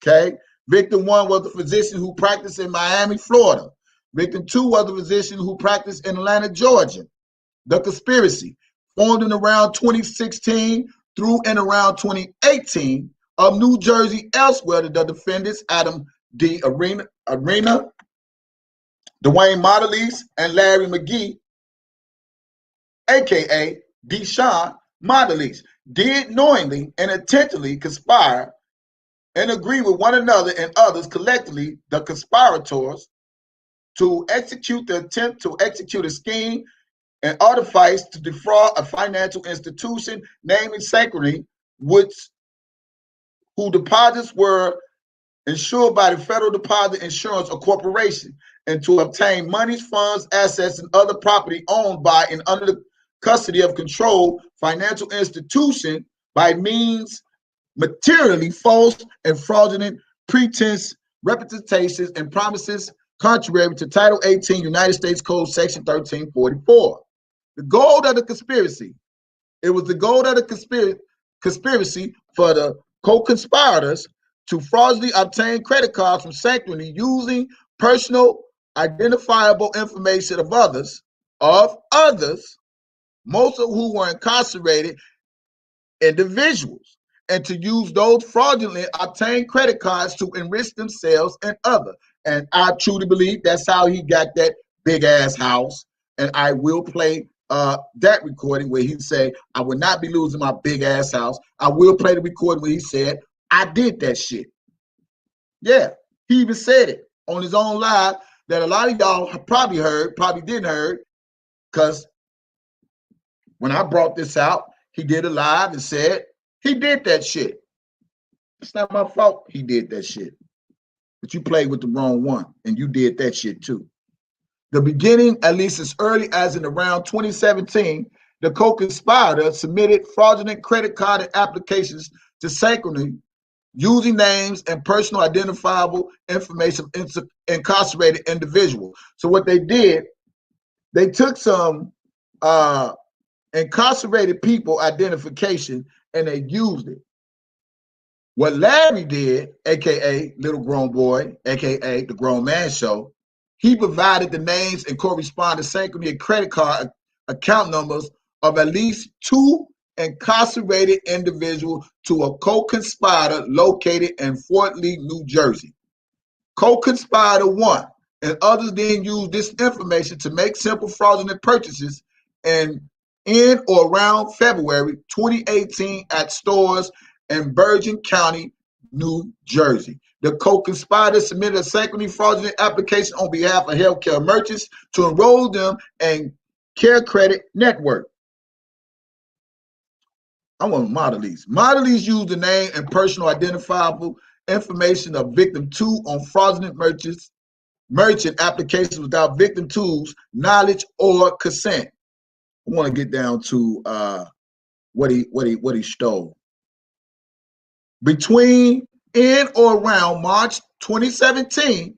Okay. Victim 1 was a physician who practiced in Miami, Florida. Victim 2 was a physician who practiced in Atlanta, Georgia. The conspiracy, formed in around 2016 through and around 2018 of New Jersey, elsewhere, the defendants Adam D. Arena, Dwayne Mondelez, and Larry McGee, a.k.a. Deshaun Mondelez, did knowingly and intentionally conspire and agree with one another and others, collectively the conspirators, to execute the attempt to execute a scheme and artifice to defraud a financial institution, namely Synchrony, whose deposits were insured by the Federal Deposit Insurance Corporation, and to obtain monies, funds, assets, and other property owned by and under the custody of controlled financial institution by means materially false and fraudulent pretense, representations, and promises contrary to Title 18 United States Code Section 1344. The goal of the conspiracy, it was the goal of the conspiracy for the co-conspirators to fraudulently obtain credit cards from Synchrony using personal identifiable information of others, most of who were incarcerated individuals, and to use those fraudulently obtained credit cards to enrich themselves and others. And I truly believe that's how he got that big ass house. And I will play that recording where he said, I would not be losing my big ass house. I will play the recording where he said, I did that shit. Yeah, he even said it on his own live that a lot of y'all probably heard, probably didn't heard, because when I brought this out, he did a live and said he did that shit. It's not my fault he did that shit. But you played with the wrong one, and you did that shit too. The beginning, at least as early as in around 2017, the co-conspirator submitted fraudulent credit card applications to Synchrony using names and personal identifiable information of incarcerated individuals. So what they did, they took some incarcerated people identification and they used it. What Larry did, aka Little Grown Boy, aka The Grown Man Show, he provided the names and corresponding Synchrony credit card account numbers of at least 2 incarcerated individuals to a co-conspirator located in Fort Lee, New Jersey. Co-conspirator 1 and others then used this information to make simple fraudulent purchases in or around February 2018 at stores in Bergen County, New Jersey. The co-conspirators submitted a secondly fraudulent application on behalf of healthcare merchants to enroll them in Care Credit Network. I want Modelease. Modelease used the name and personal identifiable information of victim 2 on fraudulent merchant applications without victim 2's knowledge or consent. I want to get down to what he stole. Between in or around March 2017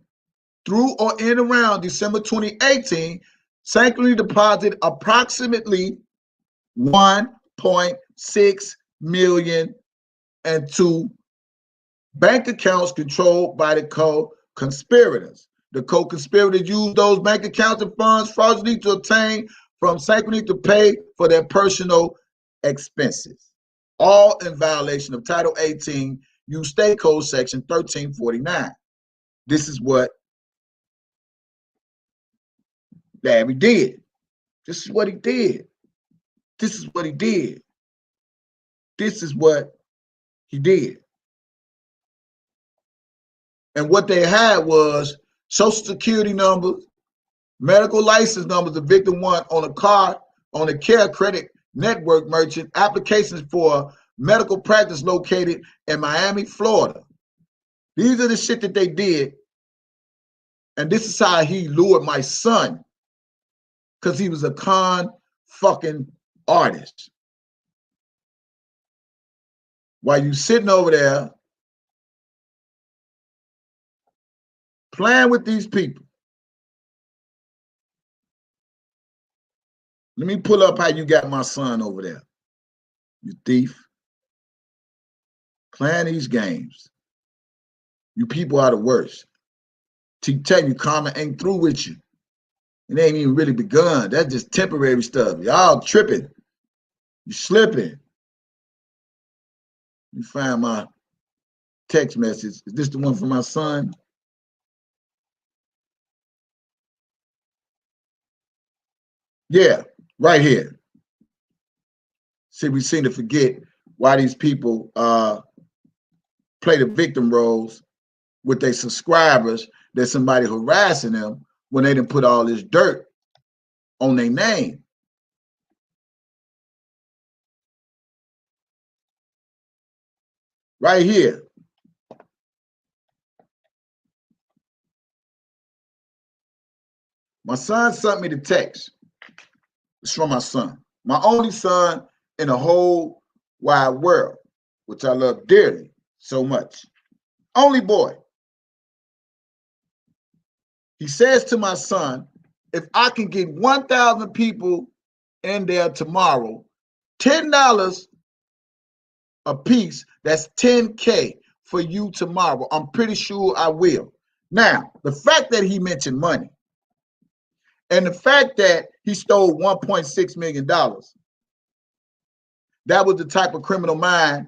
through or in around December 2018, Sanctuary deposited approximately 1.6 million into bank accounts controlled by the co-conspirators. The co-conspirators used those bank accounts and funds fraudulently to obtain from Sanctuary to pay for their personal expenses, all in violation of Title 18 U State Code Section 1349. This is what Larry did. This is what he did. This is what he did. This is what he did. And what they had was social security numbers, medical license numbers of victim 1 on a card, on a Care Credit Network merchant, applications for medical practice located in Miami, Florida. These are the shit that they did. And this is how he lured my son, because he was a con fucking artist. While you sitting over there playing with these people. Let me pull up how you got my son over there, you thief. Playing these games. You people are the worst. Keep telling you, karma ain't through with you. It ain't even really begun. That's just temporary stuff. Y'all tripping. You slipping. You find my text message. Is this the one from my son? Yeah, right here. See, we seem to forget why these people play the victim roles with their subscribers. There's somebody harassing them when they didn't put all this dirt on their name. Right here. My son sent me the text. It's from my son. My only son in the whole wide world, which I love dearly so much. Only boy. He says to my son, if I can get 1,000 people in there tomorrow, $10 a piece, that's 10K for you tomorrow. I'm pretty sure I will. Now, the fact that he mentioned money and the fact that he stole $1.6 million, that was the type of criminal mind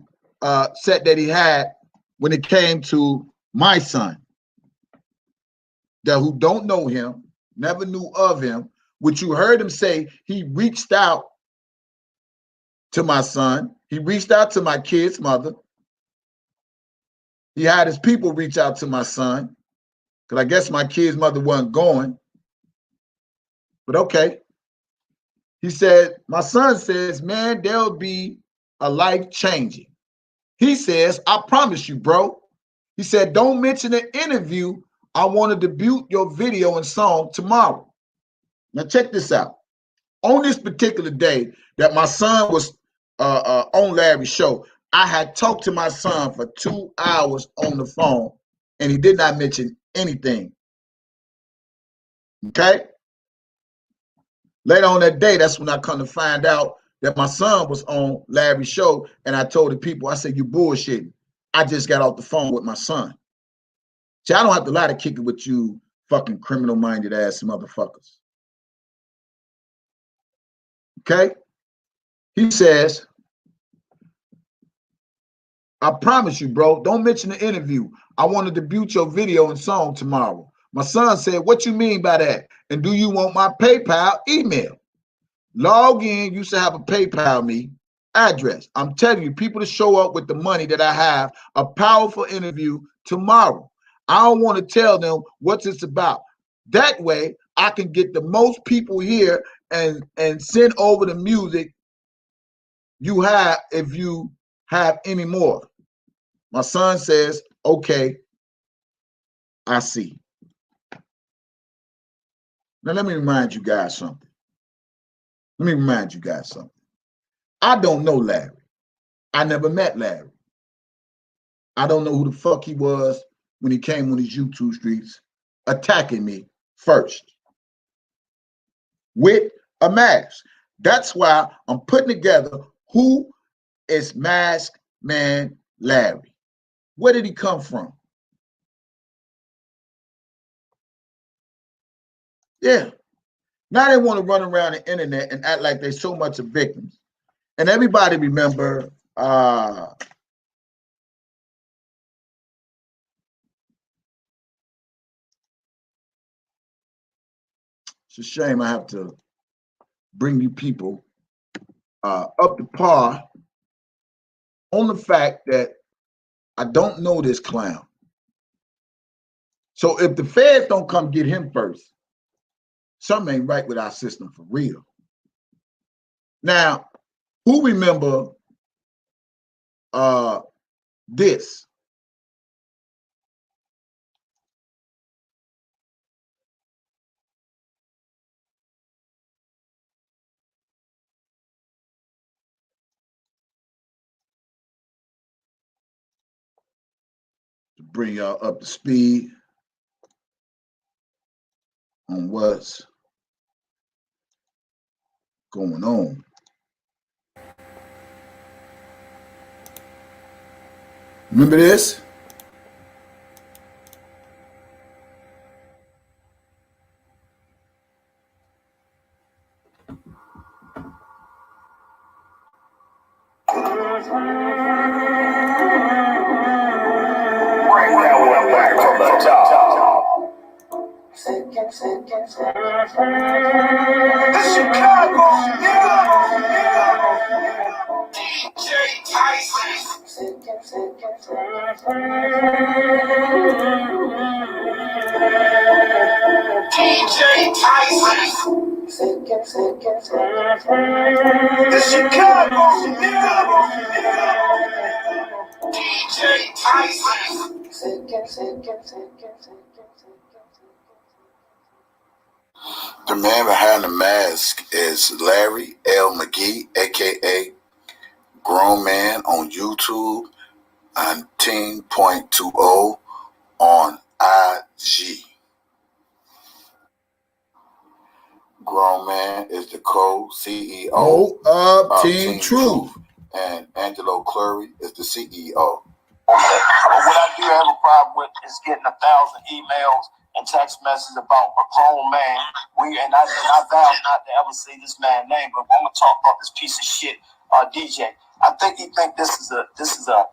set that he had when it came to my son, that who don't know him, never knew of him, which you heard him say he reached out to my son. He reached out to my kid's mother. He had his people reach out to my son, because I guess my kid's mother wasn't going. But okay. He said, my son says, man, there'll be a life changing. He says, I promise you, bro. He said, don't mention the interview. I want to debut your video and song tomorrow. Now check this out. On this particular day that my son was on Larry's show, I had talked to my son for 2 hours on the phone, and he did not mention anything. Okay? Later on that day, that's when I come to find out that my son was on Larry's show, and I told the people, I said, you bullshitting. I just got off the phone with my son. See, I don't have to lie to kick it with you fucking criminal-minded ass motherfuckers. Okay? He says, I promise you, bro, don't mention the interview. I want to debut your video and song tomorrow. My son said, what you mean by that? And do you want my PayPal email? Log in, you should have a PayPal me. address. I'm telling you, people to show up with the money that I have a powerful interview tomorrow. I don't want to tell them what it's about. That way, I can get the most people here and send over the music you have if you have any more. My son says, okay, I see. Now, let me remind you guys something. I don't know Larry. I never met Larry. I don't know who the fuck he was when he came on these YouTube streets attacking me first with a mask. That's why I'm putting together who is Mask Man Larry. Where did he come from? Yeah. Now they want to run around the internet and act like they're so much of victims. And everybody remember it's a shame I have to bring you people up to par on the fact that I don't know this clown. So if the feds don't come get him first, something ain't right with our system for real. Now, who remember this? To bring y'all up to speed on what's going on. Remember this? The Chicago DJ Tyson. DJ Tyson. The Chicago DJ Tyson. The man behind the mask is Larry L. McGee, aka Grown Man on YouTube and 10.20 on IG. Grown Man is the co-CEO of Team Truth, and Angelo Clary is the CEO. But what I do have a problem with is getting 1,000 emails and text messages about a grown man. I vow not to ever say this man's name, but when we talk about this piece of shit DJ, I think he think this is a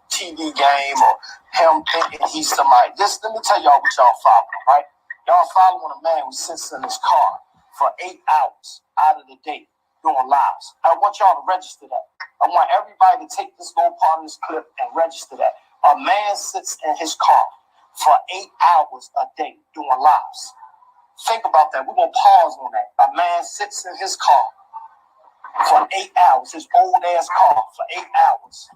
TV game or him thinking he's somebody. Just let me tell y'all what y'all following, right? Y'all following a man who sits in his car for 8 hours out of the day doing lives. I want y'all to register that. I want everybody to take this little part of this clip and register that. A man sits in his car for 8 hours a day doing lives. Think about that. We're going to pause on that. A man sits in his car for 8 hours, his old ass car for 8 hours.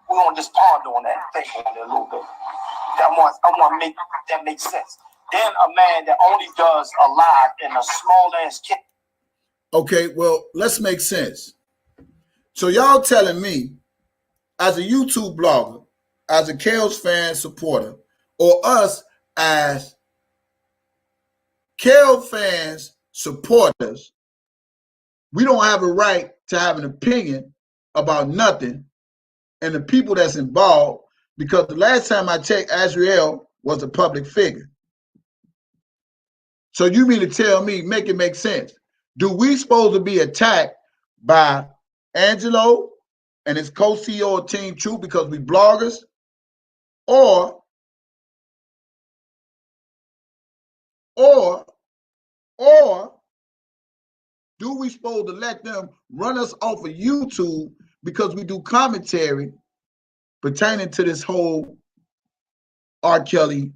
We're going to just ponder on that, think on it a little bit. I want to make that make sense. Then a man that only does a live in a small ass kit. Okay, well, let's make sense. So y'all telling me, as a YouTube blogger, as a Kels fan supporter, or us as Kel fans supporters, we don't have a right to have an opinion about nothing and the people that's involved, because the last time I checked, Azriel was a public figure. So you mean to tell me, make it make sense, do we supposed to be attacked by Angelo and his co-CEO of Team Truth because we bloggers, or Do we supposed to let them run us off of YouTube because we do commentary pertaining to this whole R. Kelly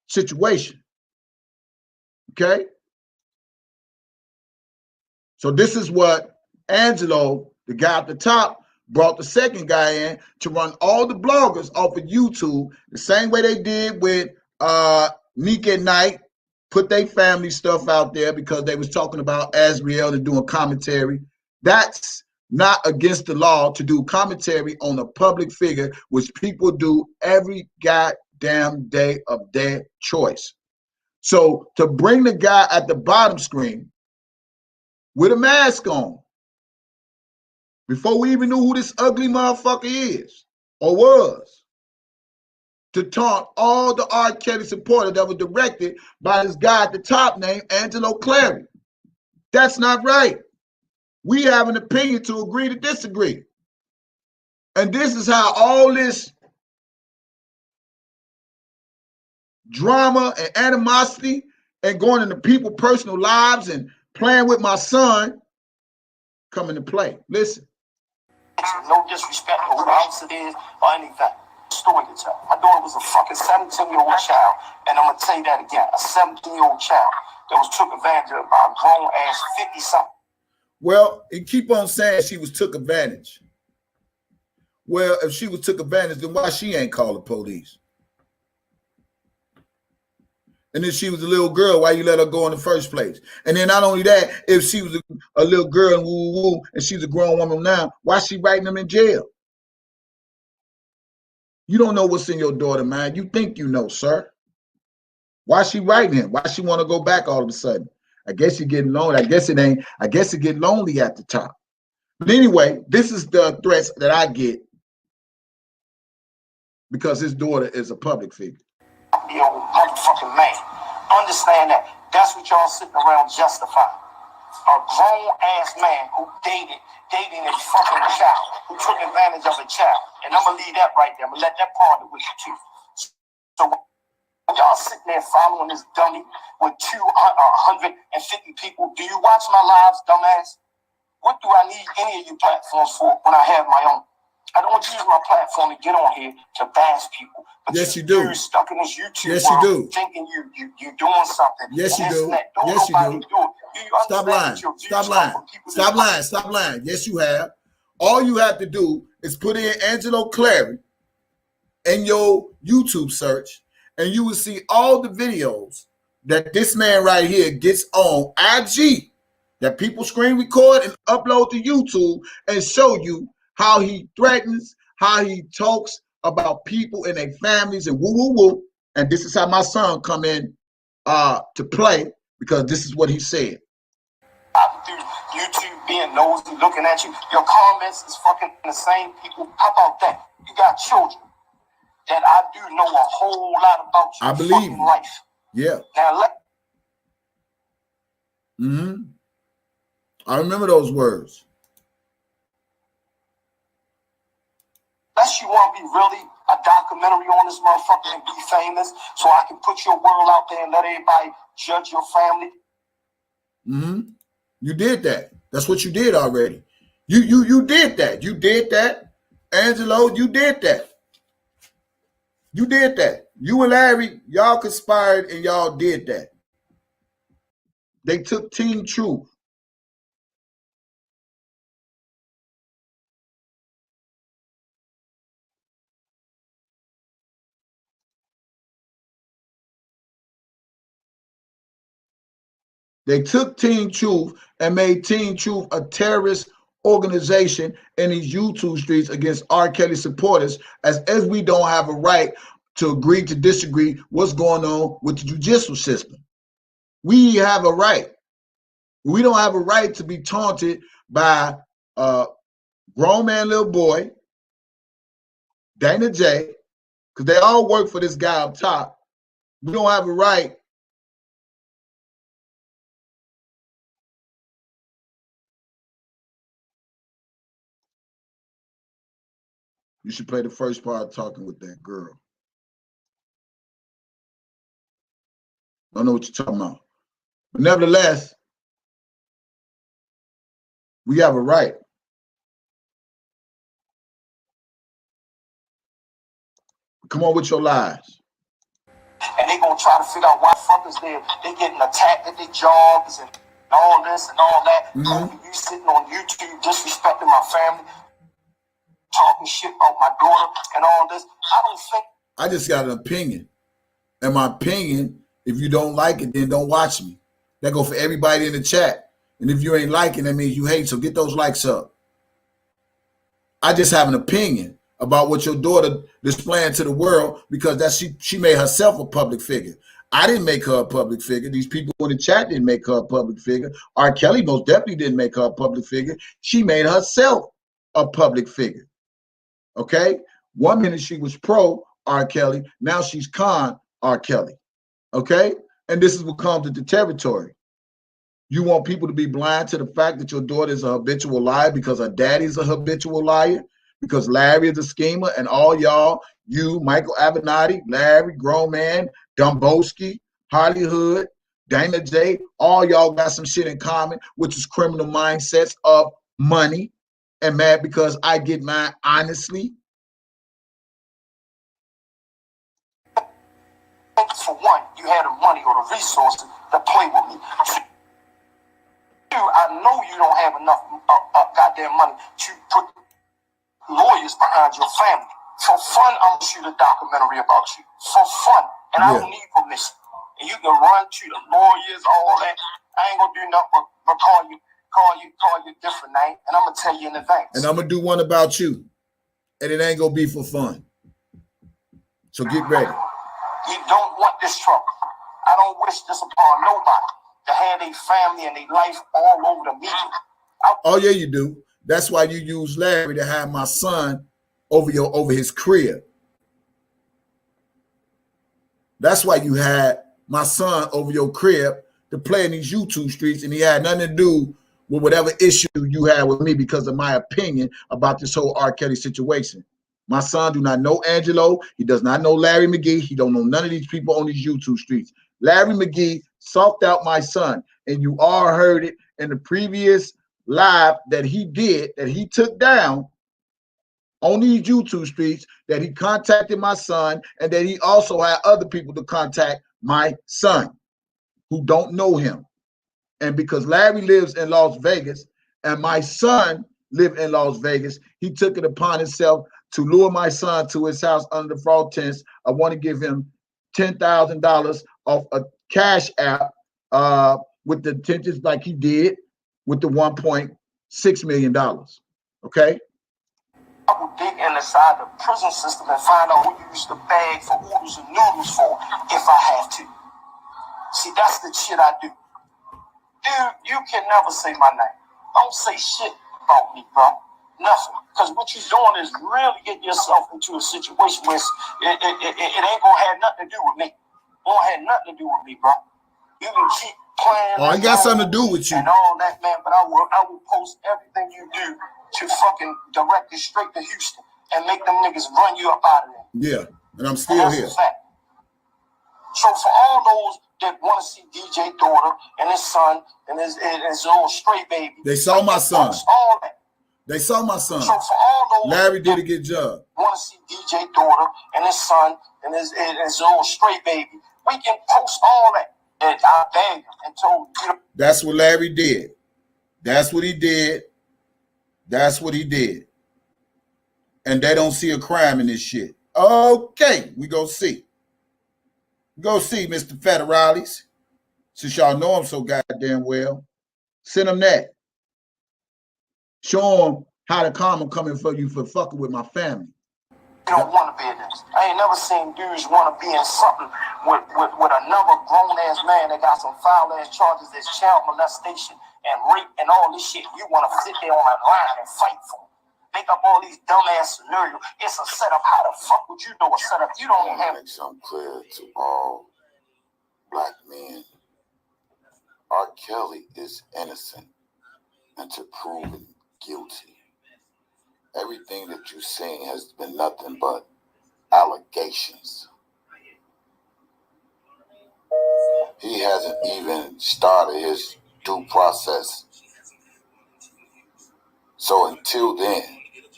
situation? Okay? So this is what Angelo, the guy at the top, brought the second guy in to run all the bloggers off of YouTube, the same way they did with Nick at Night, put their family stuff out there because they was talking about Azriel and doing commentary. That's not against the law to do commentary on a public figure, which people do every goddamn day of their choice. So to bring the guy at the bottom screen with a mask on, before we even knew who this ugly motherfucker is or was, to taunt all the R. Kelly supporters that were directed by this guy at the top named Angelo Clary. That's not right. We have an opinion to agree to disagree. And this is how all this drama and animosity and going into people's personal lives and playing with my son come into play. Listen. No disrespect to who the house it is or anything. Story to tell. My daughter was a fucking 17-year-old child, and I'm gonna tell you that again. A 17-year-old child that was took advantage of by a grown ass 50-something. Well, and keep on saying she was took advantage. Well, if she was took advantage, then why she ain't called the police? And if she was a little girl, why you let her go in the first place? And then not only that, if she was a little girl and woo, and she's a grown woman now, why she writing them in jail? You don't know what's in your daughter, man. You think you know, sir. Why she writing him? Why she want to go back all of a sudden? I guess you're getting lonely. I guess it get lonely at the top. But anyway, this is the threats that I get because his daughter is a public figure. Yo, motherfucking man. Understand that. That's what y'all sitting around justifying. A grown-ass man who dating a fucking child, who took advantage of a child. And I'm going to leave that right there. I'm going to let that part with you, too. So y'all sitting there following this dummy with 250 people. Do you watch my lives, dumbass? What do I need any of you platforms for when I have my own? I don't use my platform to get on here to bash people. But yes, you do. You're stuck in this YouTube yes, you do. Thinking you're doing something. Yes, you do. Yes, you do. Stop lying. Stop lying. Stop lying. Stop lying. Yes, you have. All you have to do is put in Angelo Clary in your YouTube search, and you will see all the videos that this man right here gets on IG that people screen record and upload to YouTube and show you how he threatens, how he talks about people and their families and woo. And this is how my son come in to play, because this is what he said. Through YouTube being nosy, looking at you, your comments is fucking the same people. How about that? You got children that I do know a whole lot about your I believe you. Life. Yeah. Now I remember those words. Unless you want to be really a documentary on this motherfucker and be famous, so I can put your world out there and let everybody judge your family. You did that. That's what you did already. You did that. You did that. Angelo, you did that. You did that. You and Larry, y'all conspired and y'all did that. They took Team Truth. They took Team Truth and made Team Truth a terrorist organization in these YouTube streets against R. Kelly supporters, as we don't have a right to agree to disagree what's going on with the judicial system. We have a right. We don't have a right to be taunted by a grown man, little boy, Dana J, because they all work for this guy up top. We don't have a right You should play the first part talking with that girl. I don't know what you're talking about. But nevertheless, We have a right. Come on with your lies. And they gonna try to figure out why fuckers they getting attacked at their jobs and all this and all that. Mm-hmm. You sitting on YouTube disrespecting my family, talking shit about my daughter and all this. I don't think. I just got an opinion. And my opinion, if you don't like it, then don't watch me. That go for everybody in the chat. And if you ain't liking, that means you hate. So get those likes up. I just have an opinion about what your daughter displaying to the world because that's she made herself a public figure. I didn't make her a public figure. These people in the chat didn't make her a public figure. R. Kelly most definitely didn't make her a public figure. She made herself a public figure. Okay? 1 minute she was pro R. Kelly. Now she's con R. Kelly. Okay? And this is what comes with the territory. You want people to be blind to the fact that your daughter is a habitual liar because her daddy's a habitual liar, because Larry is a schemer, and all y'all, you, Michael Avenatti, Larry, Grown Man, Domboski, Hollywood, Dana J, all y'all got some shit in common, which is criminal mindsets of money and mad because I get mine honestly. For one, you had the money or the resources to play with me. I know you don't have enough goddamn money to put lawyers behind your family. For fun, I'm gonna shoot a documentary about you. For fun. And I don't need permission. And you can run to the lawyers, all that. I ain't gonna do nothing but call you different name. And I'm gonna tell you in advance. And I'm gonna do one about you. And it ain't gonna be for fun. So get ready. You don't want this trouble. I don't wish this upon nobody. To have their family and their life all over the media. Oh yeah, you do. That's why you use Larry to have my son over his crib. That's why you had my son over your crib to play in these YouTube streets, and he had nothing to do with whatever issue you had with me because of my opinion about this whole R. Kelly situation. My son do not know Angelo. He does not know Larry McGee. He don't know none of these people on these YouTube streets. Larry McGee soft out my son, and you all heard it in the previous live that he did, that he took down on these YouTube streets, that he contacted my son, and that he also had other people to contact my son who don't know him. And because Larry lives in Las Vegas and my son lived in Las Vegas, he took it upon himself to lure my son to his house under the frog tents. I want to give him $10,000 off a cash app with the intentions like he did with the $1.6 million. Okay? I will dig inside the prison system and find out who you used to bag for oodles and noodles for if I have to. See, that's the shit I do. Dude, you can never say my name. Don't say shit about me, bro. Nothing. Because what you're doing is really getting yourself into a situation where it ain't gonna have nothing to do with me. It won't have nothing to do with me, bro. You can keep playing. Oh, I got something to do with you. And all that, man, but I will post everything you do to fucking direct it straight to Houston and make them niggas run you up out of there. Yeah, and I'm still here. So for all those that want to see DJ daughter and his son and his little stray baby, they saw my son. All that. They saw my son. So for all those Larry did a good job. Want to see DJ daughter and his son and his little stray baby, we can post all that. And I begged him and told him. That's what Larry did. That's what he did. That's what he did. And they don't see a crime in this shit. Okay, we go see. Go see Mr. Federales. Since y'all know him so goddamn well, send him that. Show him how the karma coming for you for fucking with my family. You don't want to be in this. I ain't never seen dudes want to be in something with another grown-ass man that got some foul-ass charges that's child molestation and rape and all this shit. You want to sit there on that line and fight for it. Make up all these dumbass scenarios. It's a setup. How the fuck would you know a setup? You don't even have. Make something clear to all black men. R. Kelly is innocent until proven guilty. Everything that you've seen has been nothing but allegations. He hasn't even started his due process So until then,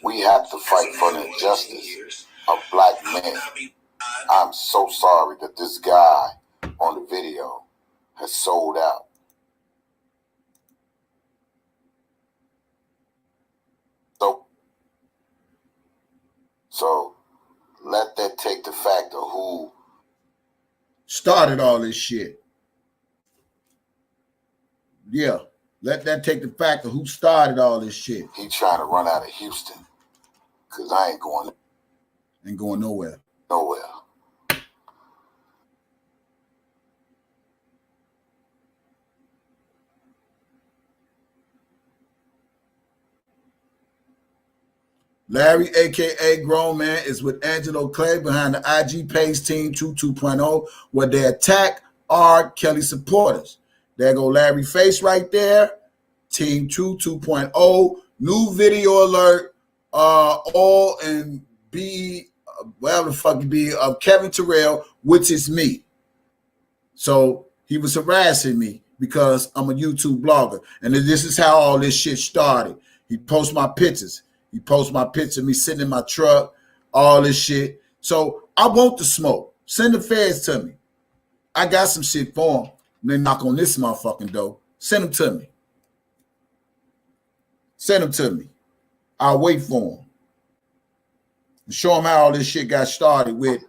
we have to fight for the justice of black men. I'm so sorry that this guy on the video has sold out. So let that take the fact of who started all this shit. Yeah, let that take the fact of who started all this shit. He trying to run out of Houston, because I ain't going nowhere. Nowhere. Larry, a.k.a. Grown Man, is with Angelo Clay behind the IG page Team 2.0, where they attack R. Kelly supporters. There go Larry face right there. Team 2.0. New video alert. All and B, whatever the fuck it be, of Kevin Terrell, which is me. So he was harassing me because I'm a YouTube blogger. And this is how all this shit started. He posts my pictures. He posts my picture of me sitting in my truck, all this shit. So I want the smoke. Send the feds to me. I got some shit for them. They knock on this motherfucking door. Send them to me. Send them to me. I'll wait for them. And show them how all this shit got started with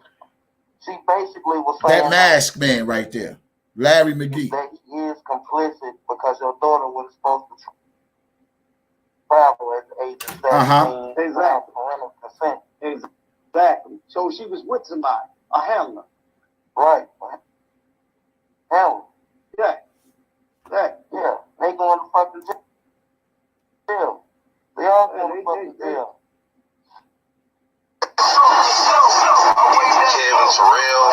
she basically was saying that mask man right there, Larry McGee. That he is complicit because your daughter was supposed to travel at the age of 17. Exactly. Parental consent. Exactly. So she was with somebody, a handler. Right. Hell. Yeah. Yeah. They going to fucking jail. They all going to fucking jail. Kevin Terrell,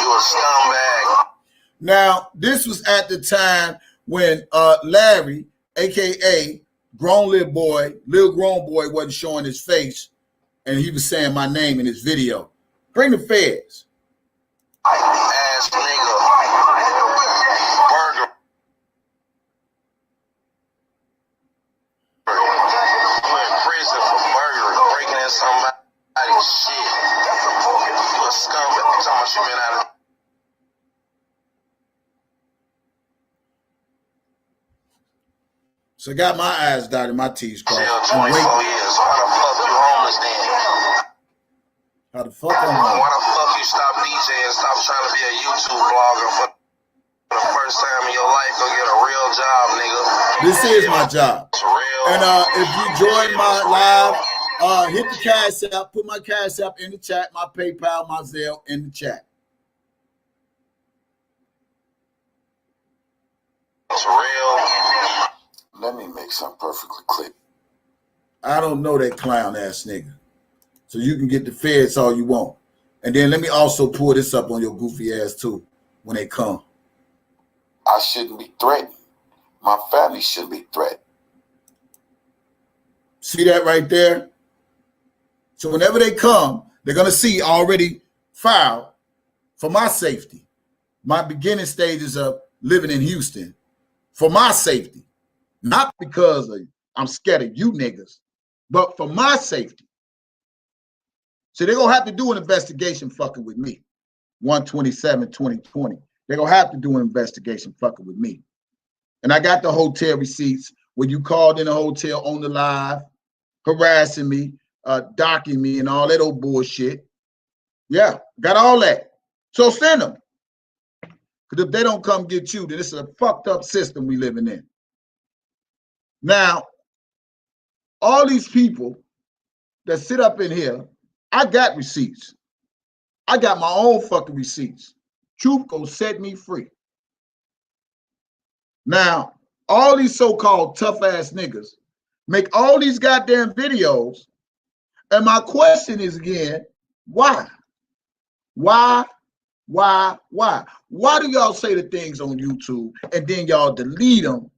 you a scumbag. Now, this was at the time when Larry, a.k.a. little grown boy, wasn't showing his face, and he was saying my name in his video. Bring the feds. Ass nigga. Burger. You in prison for burglary, breaking in somebody's shit. You a scumbag. You talking about you been out of... So I got my eyes dotted, my T's crossed. Jail 24 years. Why the fuck you homeless then? How the fuck I'm homeless? Why the fuck you stop DJing, stop trying to be a YouTube blogger for the first time in your life? Go get a real job, nigga. This is my job. It's real. And if you join my live, hit the Cash App, put my Cash App in the chat, my PayPal, my Zelle in the chat. It's real. Let me make something perfectly clear. I don't know that clown ass nigga. So you can get the feds all you want. And then let me also pull this up on your goofy ass too when they come. I shouldn't be threatened. My family shouldn't be threatened. See that right there? So whenever they come, they're going to see already filed for my safety. My beginning stages of living in Houston for my safety. Not because I'm scared of you niggas, but for my safety. So they're going to have to do an investigation fucking with me. 1/27/2020. They're going to have to do an investigation fucking with me. And I got the hotel receipts when you called in a hotel on the live, harassing me, docking me and all that old bullshit. Yeah, got all that. So send them. Because if they don't come get you, then it's a fucked up system we living in. Now, all these people that sit up in here, I got receipts. I got my own fucking receipts. Truth gonna set me free. Now, all these so-called tough-ass niggas make all these goddamn videos, and my question is again, why? Why? Why do y'all say the things on YouTube and then y'all delete them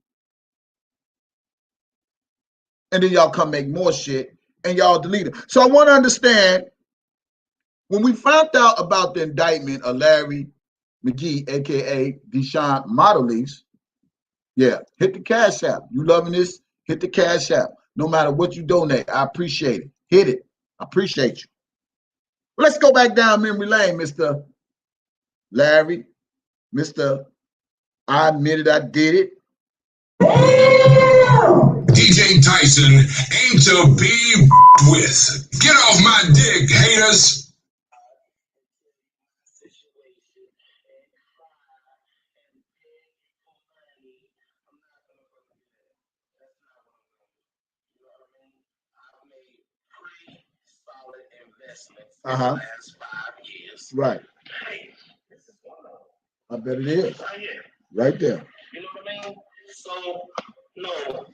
and then y'all come make more shit and y'all delete them? So I want to understand, when we found out about the indictment of Larry McGee, aka Deshaun Modelis, Yeah, hit the Cash App. You loving this? Hit the Cash App. No matter what you donate, I appreciate it. Hit it. I appreciate you. Let's go back down memory lane, Mr. Larry. Mr. I admitted I did it. DJ Tyson ain't to be with. Get off my dick, haters. The last 5 years. Right. I bet it is. Right there. You know what I mean? So, no,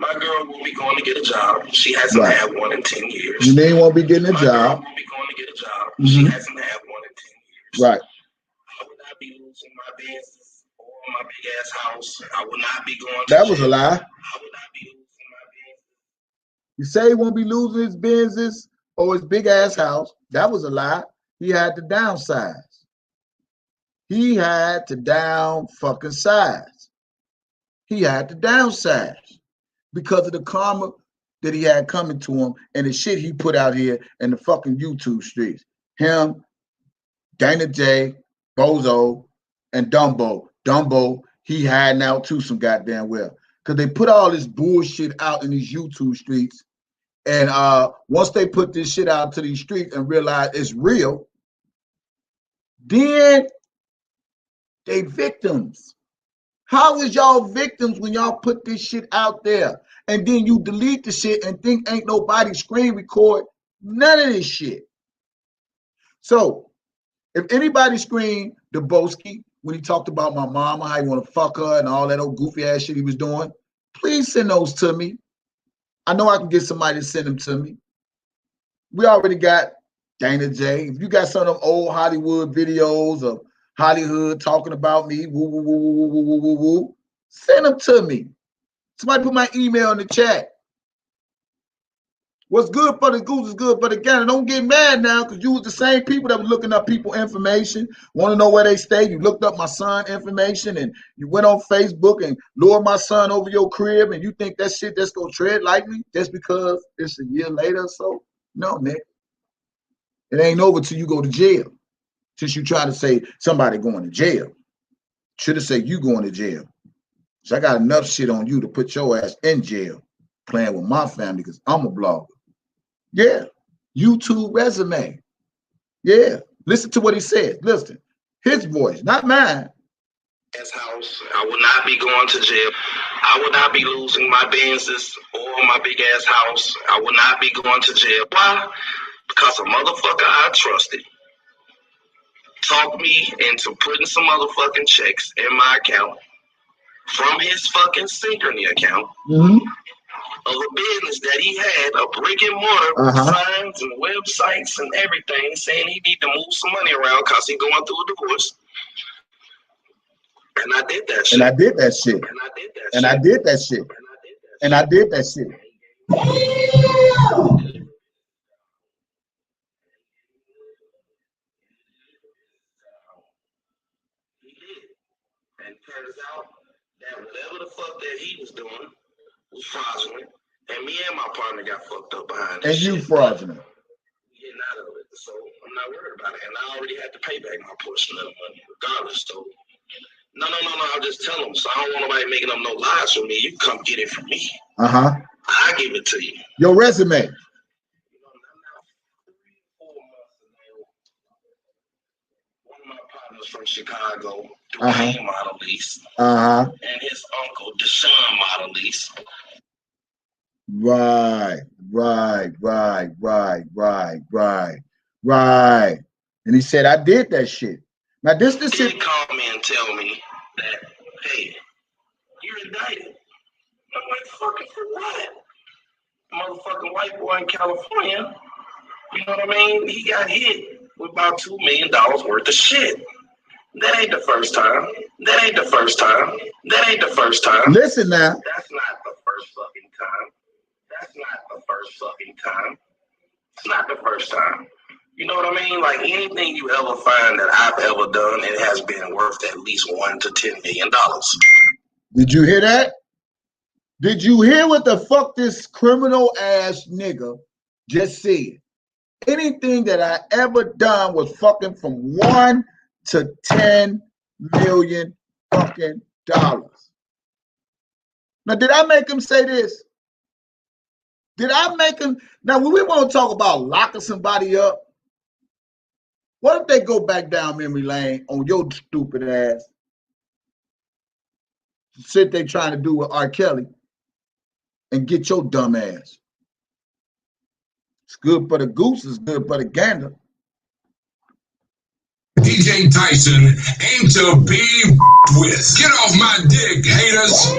my girl will be going to get a job. She hasn't had one in 10 years. You ain't won't be getting a job. Girl will be going to get a job. She hasn't had one in 10 years. Right. I would not be losing my business or my big ass house. I would not be going to That was jail. a lie. I would not be losing my business. You say he won't be losing his business or his big ass house. That was a lie. He had to downsize. He had to down fucking size. He had to downsize because of the karma that he had coming to him and the shit he put out here in the fucking YouTube streets. Him, Dana J, Bozo, and Dumbo. Dumbo, he had now too some goddamn well. Because they put all this bullshit out in these YouTube streets. And once they put this shit out to these streets and realize it's real, then they victims. How is y'all victims when y'all put this shit out there and then you delete the shit and think ain't nobody screen record none of this shit? So if anybody screened Debunking when he talked about my mama, how he want to fuck her and all that old goofy ass shit he was doing, please send those to me. I know I can get somebody to send them to me. We already got Dana J. If you got some of them old Hollywood videos of Hollywood talking about me, woo, woo, woo, woo, woo, woo, woo, woo, send them to me. Somebody put my email in the chat. What's good for the goose is good for the gander. Don't get mad now because you was the same people that were looking up people information, want to know where they stay. You looked up my son information and you went on Facebook and lured my son over your crib and you think that shit that's going to tread lightly just because it's a year later or so? No, Nick. It ain't over till you go to jail. Since you try to say somebody going to jail. Should have said you going to jail. So I got enough shit on you to put your ass in jail playing with my family because I'm a blogger. Yeah. YouTube resume. Yeah. Listen to what he said. Listen. His voice, not mine. House. I would not be going to jail. I would not be losing my business or my big ass house. I would not be going to jail. Why? Because a motherfucker I trusted talked me into putting some motherfucking checks in my account from his fucking Synchrony account of a business that he had, a brick and mortar with signs and websites and everything, saying he need to move some money around because he going through a divorce. And I did that shit. And I did that shit. And I did that shit. And I did that shit. And turns out that whatever the fuck that he was doing was fraudulent. And me and my partner got fucked up behind this. And you fraudulent. Getting out of it. So I'm not worried about it. And I already had to pay back my portion of the money, regardless. So no, I'll just tell them. So I don't want nobody making up no lies for me. You come get it from me. I give it to you. Your resume. You know, 4 months ago, one of my partners from Chicago, Dwayne Model Lease, and his uncle, Deshaun Model Lease. Right. And he said, I did that shit. Now this shit. He called me and tell me that, hey, you're indicted. I'm like, fucking for what? Motherfucking white boy in California, you know what I mean? He got hit with about $2 million worth of shit. That ain't the first time. That ain't the first time. That ain't the first time. Listen now. That's not the first fucking time. That's not the first fucking time. It's not the first time. You know what I mean? Like anything you ever find that I've ever done, it has been worth at least $1 to $10 million. Did you hear that? Did you hear what the fuck this criminal ass nigga just said? Anything that I ever done was fucking from 1 to 10 million fucking dollars. Now, did I make him say this? Did I make him? Now, when we want to talk about locking somebody up, what if they go back down memory lane on your stupid ass? Sit there trying to do with R. Kelly and get your dumb ass. It's good for the goose, it's good for the gander. DJ Tyson aim to be with. Get off my dick, haters.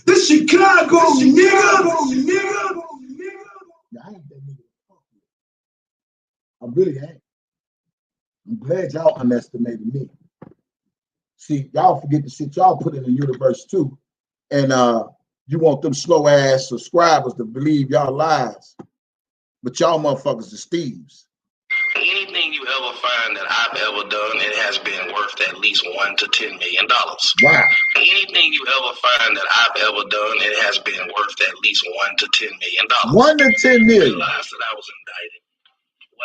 This Chicago, nigga. I ain't that nigga. I really ain't. I'm glad y'all underestimated me. See, y'all forget the shit y'all put in the universe too. And you want them slow ass subscribers to believe y'all lies. But y'all motherfuckers are thieves. Anything you ever find that I've ever done, it has been worth at least $1 to $10 million. Wow. Anything you ever find that I've ever done, it has been worth at least $1 to $10 million. 1 to 10 million. I realized that I was indicted.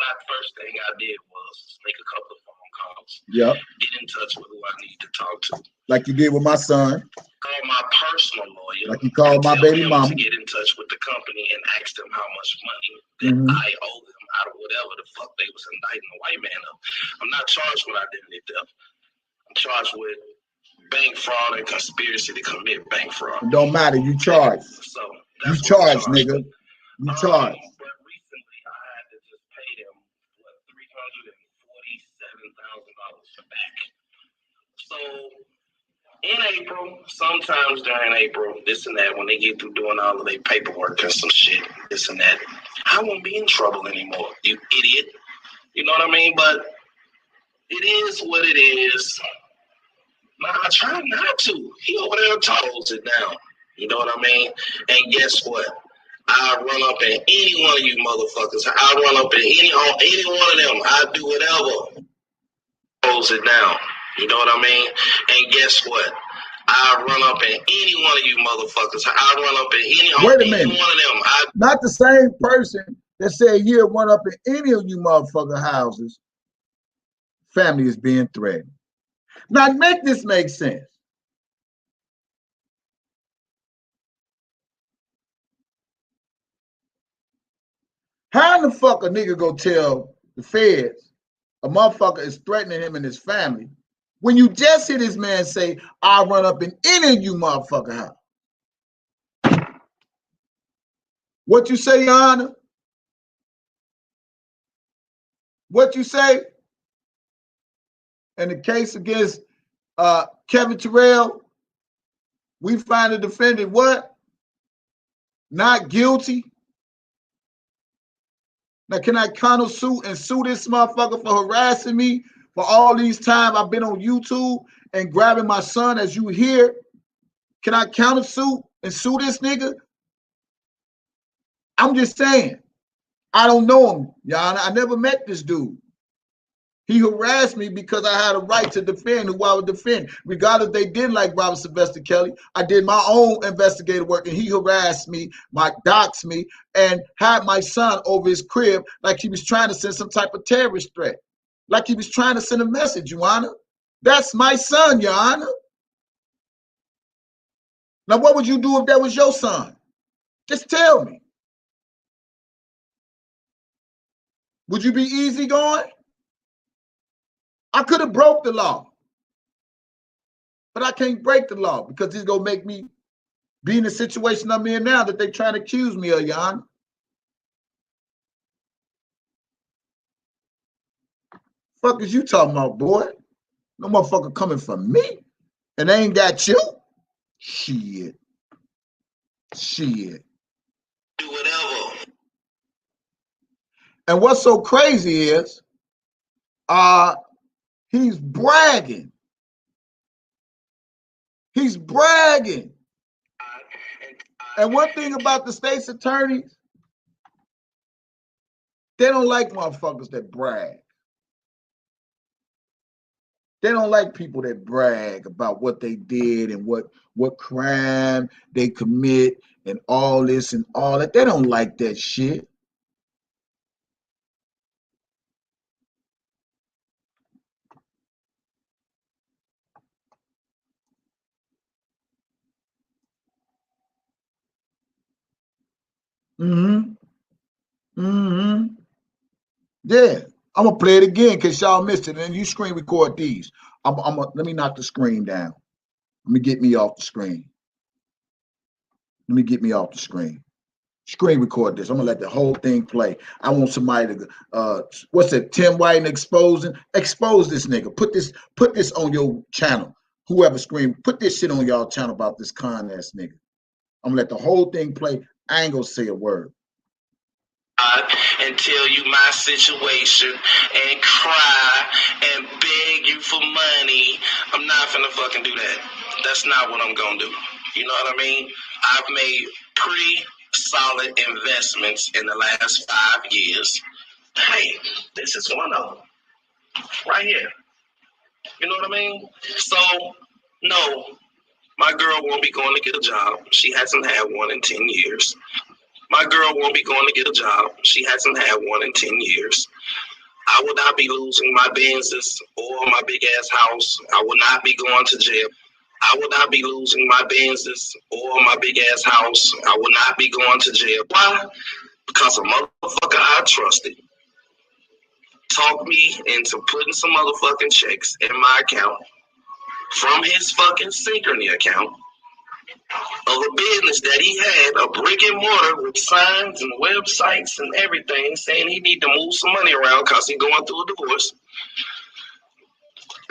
First thing I did was make a couple of phone calls. Yep. Get in touch with who I need to talk to. Like you did with my son. Call my personal lawyer. Like you called my baby mama. To get in touch with the company and ask them how much money that I owe them out of whatever the fuck they was indicting a white man of. I'm not charged with identity theft. I'm charged with bank fraud and conspiracy to commit bank fraud. It don't matter. You charged. So you charged, nigga. You charged. But recently I had to just pay them $347,000 back. So in April, sometimes during April, this and that, when they get through doing all of their paperwork and some shit, this and that, I won't be in trouble anymore, you idiot. You know what I mean? But it is what it is. Nah, I try not to. He over there holds it down. You know what I mean? And guess what? I run up in any one of you motherfuckers. I run up in any one of them. I do whatever. Holds it down. You know what I mean? And guess what? I run up in any one of you motherfuckers. I run up in any one of them. Not the same person that said you'll run up in any of you motherfucker houses. Family is being threatened. Now make this make sense. How in the fuck a nigga go tell the feds a motherfucker is threatening him and his family when you just hear this man say, I'll run up in any of you motherfucker house? What you say, Your Honor? What you say? In the case against Kevin Terrell, we find the defendant what? Not guilty. Now, can I counter-suit and sue this motherfucker for harassing me for all these time I've been on YouTube and grabbing my son as you hear? Can I counter-suit and sue this nigga? I'm just saying. I don't know him, y'all. I never met this dude. He harassed me because I had a right to defend who I would defend. Regardless if they didn't like Robert Sylvester Kelly, I did my own investigative work and he harassed me, doxed me, and had my son over his crib like he was trying to send some type of terrorist threat. Like he was trying to send a message, Your Honor. That's my son, Your Honor. Now, what would you do if that was your son? Just tell me. Would you be easygoing? I could have broke the law, but I can't break the law because it's gonna make me be in the situation I'm in now that they're trying to accuse me of, Your Honor. Fuck is you talking about, boy? No motherfucker coming from me, and they ain't got you. Shit. Do whatever. And what's so crazy is, he's bragging. He's bragging. And one thing about the state's attorneys, they don't like motherfuckers that brag. They don't like people that brag about what they did and what crime they commit and all this and all that. They don't like that shit. Mm-hmm. Mm-hmm. Yeah. I'm gonna play it again because y'all missed it. And you screen record these. Let me knock the screen down. Let me get me off the screen. Let me get me off the screen. Screen record this. I'm gonna let the whole thing play. I want somebody to what's it, Tim White and exposing? Expose this nigga. Put this on your channel. Whoever scream, put this shit on y'all channel about this con ass nigga. I'm gonna let the whole thing play. I ain't gonna say a word. And tell you my situation and cry and beg you for money. I'm not finna fucking do that. That's not what I'm gonna do. You know what I mean? I've made pretty solid investments in the last 5 years. Hey, this is one of them. Right here. You know what I mean? So, no, my girl won't be going to get a job. She hasn't had one in 10 years. My girl won't be going to get a job. She hasn't had one in 10 years. I will not be losing my Benzes or my big ass house. I will not be going to jail. I will not be losing my Benzes or my big ass house. I will not be going to jail. Why? Because a motherfucker I trusted talked me into putting some motherfucking checks in my account from his fucking Synchrony account of a business that he had, a brick and mortar with signs and websites and everything, saying he need to move some money around because he's going through a divorce.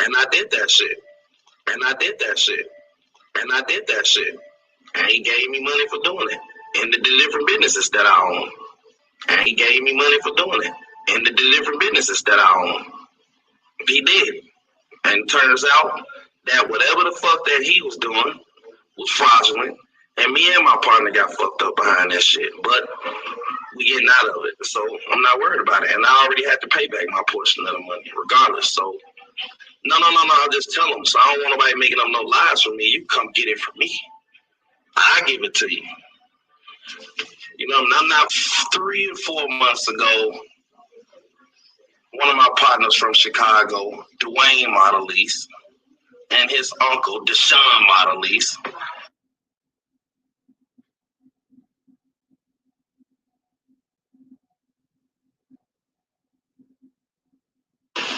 And I did that shit. And I did that shit. And I did that shit. And he gave me money for doing it in the different businesses that I own. And he gave me money for doing it in the different businesses that I own. He did. And turns out that whatever the fuck that he was doing was fraudulent. And me and my partner got fucked up behind that shit. But we getting out of it. So I'm not worried about it. And I already had to pay back my portion of the money regardless. So no, I'll just tell them. So I don't want nobody making up no lies for me. You come get it from me. I give it to you. You know, I'm not 3 or 4 months ago, one of my partners from Chicago, Dwayne Modelise, and his uncle, Deshaun Modelise,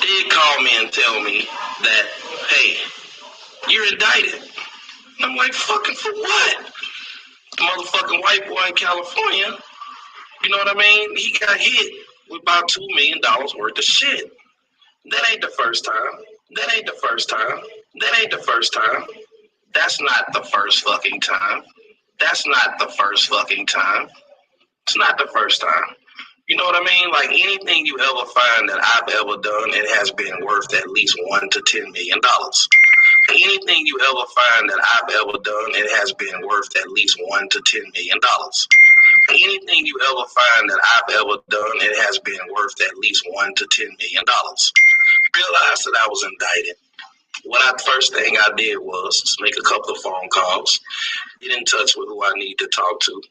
did call me and tell me that, hey, you're indicted. And I'm like, fucking for what? The motherfucking white boy in California, you know what I mean? He got hit with about $2 million worth of shit. That ain't the first time. That ain't the first time. That ain't the first time. That's not the first fucking time. That's not the first fucking time. It's not the first time. You know what I mean? Like anything you ever find that I've ever done, it has been worth at least $1 to $10 million. Anything you ever find that I've ever done, it has been worth at least $1 to $10 million. Anything you ever find that I've ever done, it has been worth at least $1 to $10 million. Realized that I was indicted. First thing I did was make a couple of phone calls, get in touch with who I need to talk to,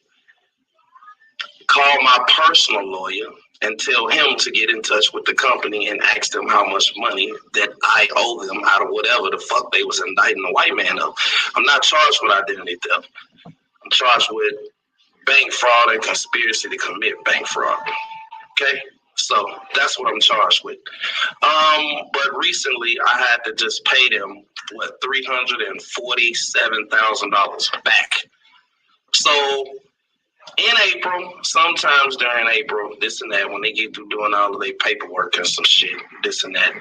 call my personal lawyer and tell him to get in touch with the company and ask them how much money that I owe them out of whatever the fuck they was indicting the white man of. I'm not charged with identity theft. I'm charged with bank fraud and conspiracy to commit bank fraud. Okay? So that's what I'm charged with. But recently I had to just pay them, $347,000 back. So in April, sometimes during April, this and that, when they get through doing all of their paperwork and some shit, this and that,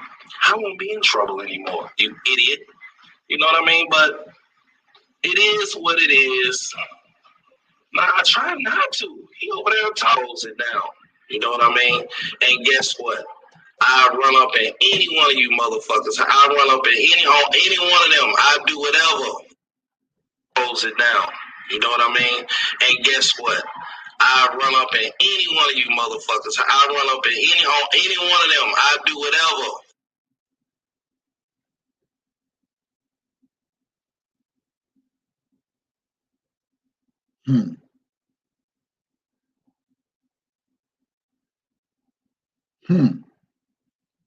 I won't be in trouble anymore, you idiot. You know what I mean? But it is what it is. Nah, I try not to. He over there toes it down. You know what I mean? And guess what? I run up at any one of you motherfuckers. I run up at any one of them. I do whatever. Toes it down. You know what I mean? And guess what? I run up at any one of you motherfuckers. I run up at any one of them. I do whatever.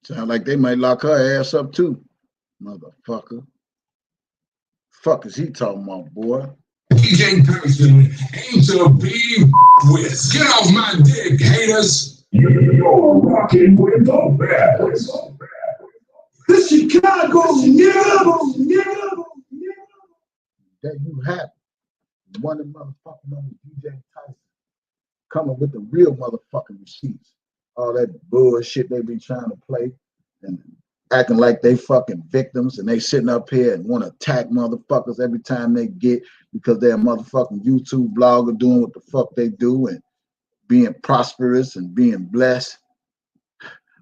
Sound like they might lock her ass up too, motherfucker. Fuck is he talking about, boy? DJ Tyson ain't to be with. Get off my dick, haters. You're rocking with the best. The Chicago nigga. That you have one of the motherfucking on DJ Tyson coming with the real motherfucking receipts. All that bullshit they be trying to play and acting like they fucking victims, and they sitting up here and want to attack motherfuckers every time they get, because they're a motherfucking YouTube blogger doing what the fuck they do and being prosperous and being blessed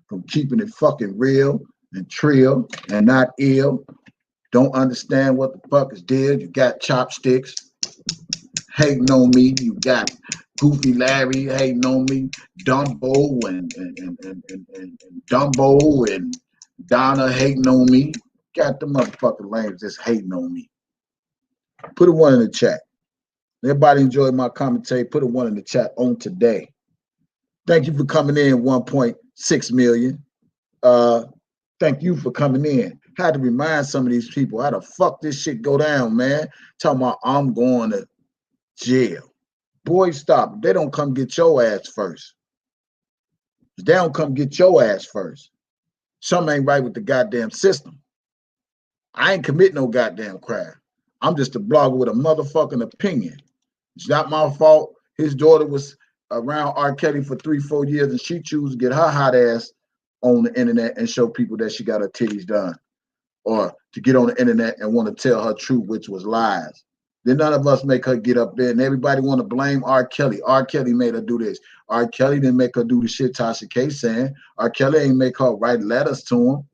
from keeping it fucking real and trill and not ill. Don't understand what the fuck is dead. You got chopsticks hating on me. You got Goofy Larry hating on me. Dumbo and Dumbo and Donna hating on me. Got the motherfucking lames just hating on me. Put a one in the chat. Everybody enjoyed my commentary. Put a one in the chat on today. Thank you for coming in, 1.6 million. Thank you for coming in. Had to remind some of these people how the fuck this shit go down, man. Talking about I'm going to jail. Boy, stop. They don't come get your ass first. They don't come get your ass first. Something ain't right with the goddamn system. I ain't commit no goddamn crime. I'm just a blogger with a motherfucking opinion. It's not my fault. His daughter was around R. Kelly for 3-4 years, and she chose to get her hot ass on the internet and show people that she got her titties done, or to get on the internet and want to tell her truth, which was lies. Then none of us make her get up there, and everybody want to blame R. Kelly. R. Kelly made her do this. R. Kelly didn't make her do the shit Tasha K saying. R. Kelly ain't make her write letters to him.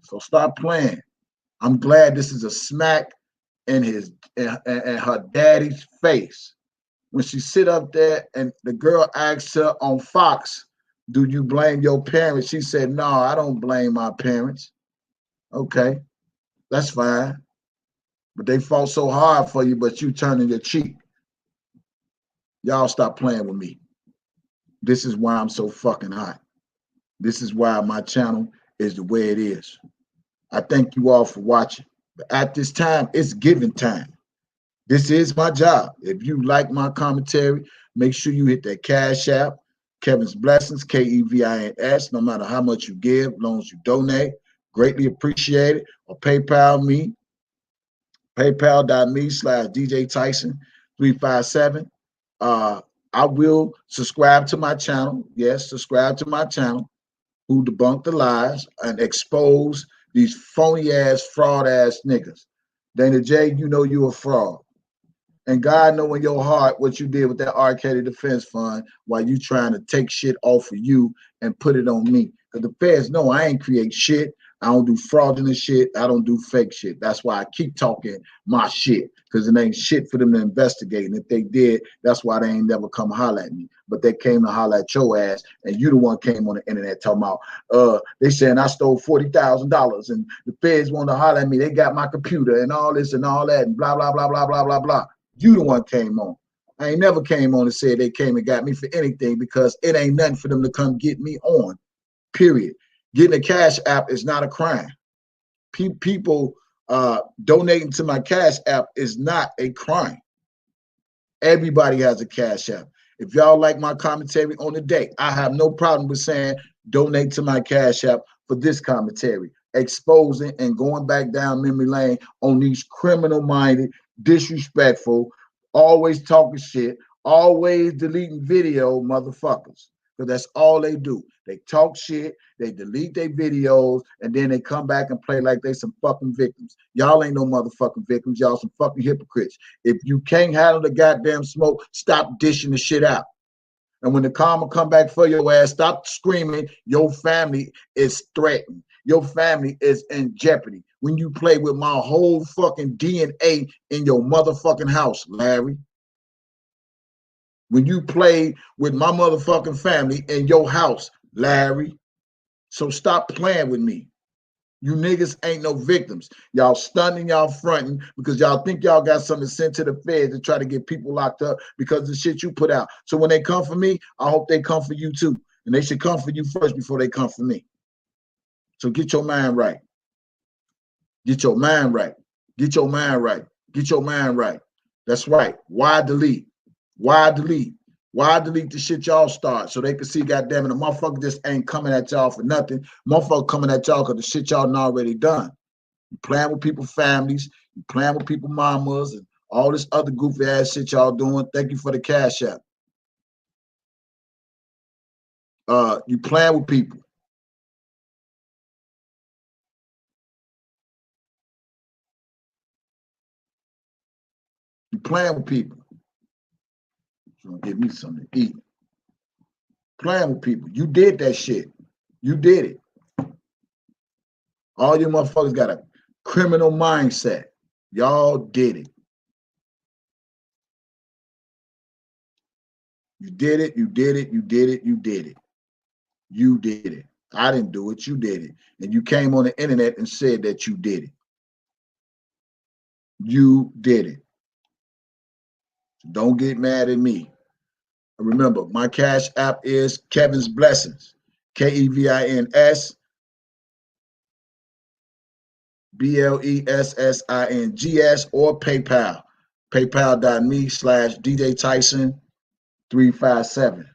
So stop playing. I'm glad this is a smack in his and her daddy's face. When she sit up there and the girl asks her on Fox, do you blame your parents? She said, no, I don't blame my parents. Okay, that's fine. But they fought so hard for you, but you turning your cheek. Y'all stop playing with me. This is why I'm so fucking hot. This is why my channel is the way it is. I thank you all for watching. But at this time, it's giving time. This is my job. If you like my commentary, make sure you hit that Cash App, Kevinsblessings, Kevins, no matter how much you give, as long as you donate. Greatly appreciate it. Or PayPal me, paypal.me/DJ Tyson 357. I will subscribe to my channel. Yes, subscribe to my channel, who debunk the lies and expose these phony ass, fraud ass niggas. Dana J, you know you a fraud. And God know in your heart what you did with that R. Kelly Defense Fund while you trying to take shit off of you and put it on me. Because the feds know I ain't create shit. I don't do fraudulent shit. I don't do fake shit. That's why I keep talking my shit, because it ain't shit for them to investigate. And if they did, that's why they ain't never come holler at me. But they came to holler at your ass, and you the one came on the internet talking about, they saying I stole $40,000 and the feds want to holler at me. They got my computer and all this and all that and blah, blah, blah, blah, blah, blah, blah. You the one came on. I ain't never came on and said they came and got me for anything, because it ain't nothing for them to come get me on, period. Getting a Cash App is not a crime. People donating to my Cash App is not a crime. Everybody has a Cash App. If y'all like my commentary on the day, I have no problem with saying donate to my Cash App for this commentary, exposing and going back down memory lane on these criminal-minded, disrespectful, always talking shit, always deleting video motherfuckers. Because that's all they do. They talk shit, they delete their videos, and then they come back and play like they some fucking victims. Y'all ain't no motherfucking victims. Y'all some fucking hypocrites. If you can't handle the goddamn smoke, stop dishing the shit out. And when the karma come back for your ass, stop screaming your family is threatened. Your family is in jeopardy when you play with my whole fucking DNA in your motherfucking house, Larry. When you play with my motherfucking family in your house, Larry. So stop playing with me. You niggas ain't no victims. Y'all stunning, y'all fronting because y'all think y'all got something to send to the feds to try to get people locked up because of the shit you put out. So when they come for me, I hope they come for you too. And they should come for you first before they come for me. So get your mind right. Get your mind right. Get your mind right. Get your mind right. That's right. Why delete? Why delete? Why delete the shit y'all start so they can see, goddamn it, the motherfucker just ain't coming at y'all for nothing. Motherfucker coming at y'all because the shit y'all done already done. You playing with people's families, you playing with people's mamas, and all this other goofy ass shit y'all doing. Thank you for the cash app. You playing with people. You playing with people. Gonna give me something to eat. Playing with people. You did that shit. You did it. All you motherfuckers got a criminal mindset. Y'all did it. You did it. You did it. You did it. You did it. You did it. I didn't do it. You did it. And you came on the internet and said that you did it. You did it. So don't get mad at me. Remember, my cash app is Kevinsblessings. Kevinsblessings. or PayPal. PayPal.me/DJ Tyson 357.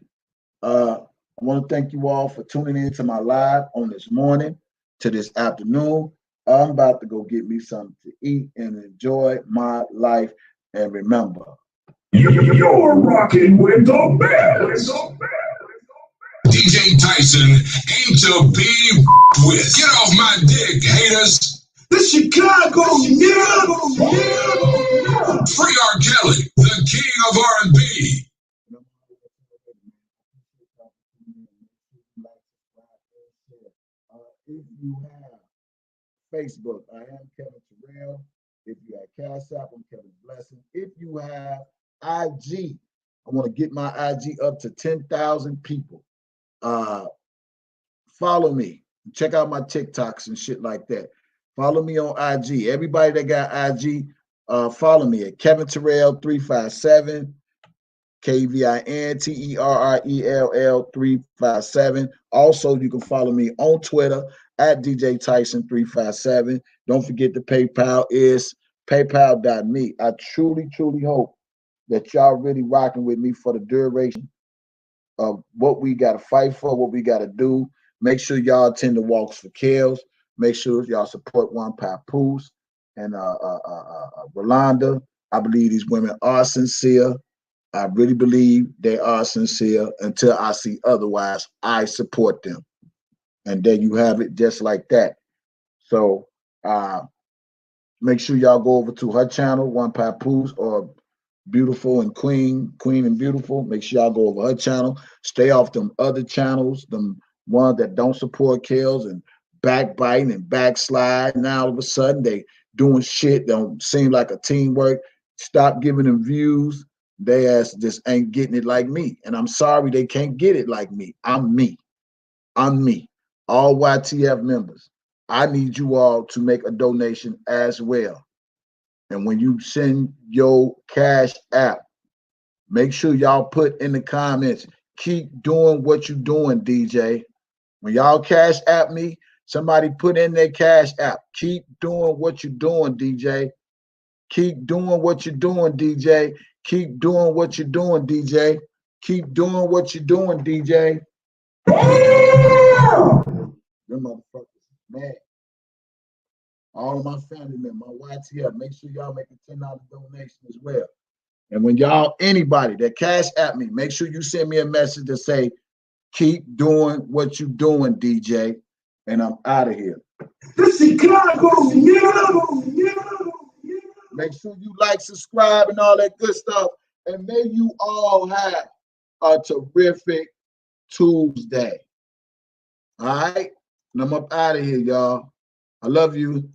I want to thank you all for tuning in to my live on this morning to this afternoon. I'm about to go get me something to eat and enjoy my life. And remember, you're rocking with the best. DJ Tyson aim to be with. Get off my dick, haters. The Chicago nigga. Free R. Kelly, the king of R&B. If you have Facebook, I am Kevin Terrell. If you have Cash App, I'm Kevinsblessings. If you have IG, I want to get my IG up to 10,000 people. Follow me. Check out my TikToks and shit like that. Follow me on IG. Everybody that got IG, follow me at Kevin Terrell 357. KevinTerrell 357. Also, you can follow me on Twitter at DJ Tyson 357. Don't forget the PayPal is paypal.me. I truly, truly hope that y'all really rocking with me for the duration of what we got to fight for, what we got to do. Make sure y'all attend the walks for kills. Make sure y'all support One Papoose and Rolanda. I believe these women are sincere. I really believe they are sincere. Until I see otherwise, I support them. And there you have it, just like that. So make sure y'all go over to her channel, One Papoose, or Beautiful and Queen and Beautiful. Make sure y'all go over her channel. Stay off them other channels, them ones that don't support kills and backbiting and backslide. Now all of a sudden they doing shit that don't seem like a teamwork. Stop giving them views. They ass just ain't getting it like me. And I'm sorry they can't get it like me. I'm me. I'm me. All YTF members. I need you all to make a donation as well. And when you send your Cash App, make sure y'all put in the comments, keep doing what you're doing, DJ. When y'all Cash App me, somebody put in their Cash App. Keep doing what you're doing, DJ. Keep doing what you're doing, DJ. Keep doing what you're doing, DJ. Keep doing what you're doing, DJ. Them motherfuckers, man. All of my family members, my YTF, make sure y'all make a $10 donation as well. And when y'all, anybody that Cash App me, make sure you send me a message to say, keep doing what you doing, DJ. And I'm out of here. The Chicago nigga. Make sure you like, subscribe, and all that good stuff. And may you all have a terrific Tuesday. All right? And I'm up out of here, y'all. I love you.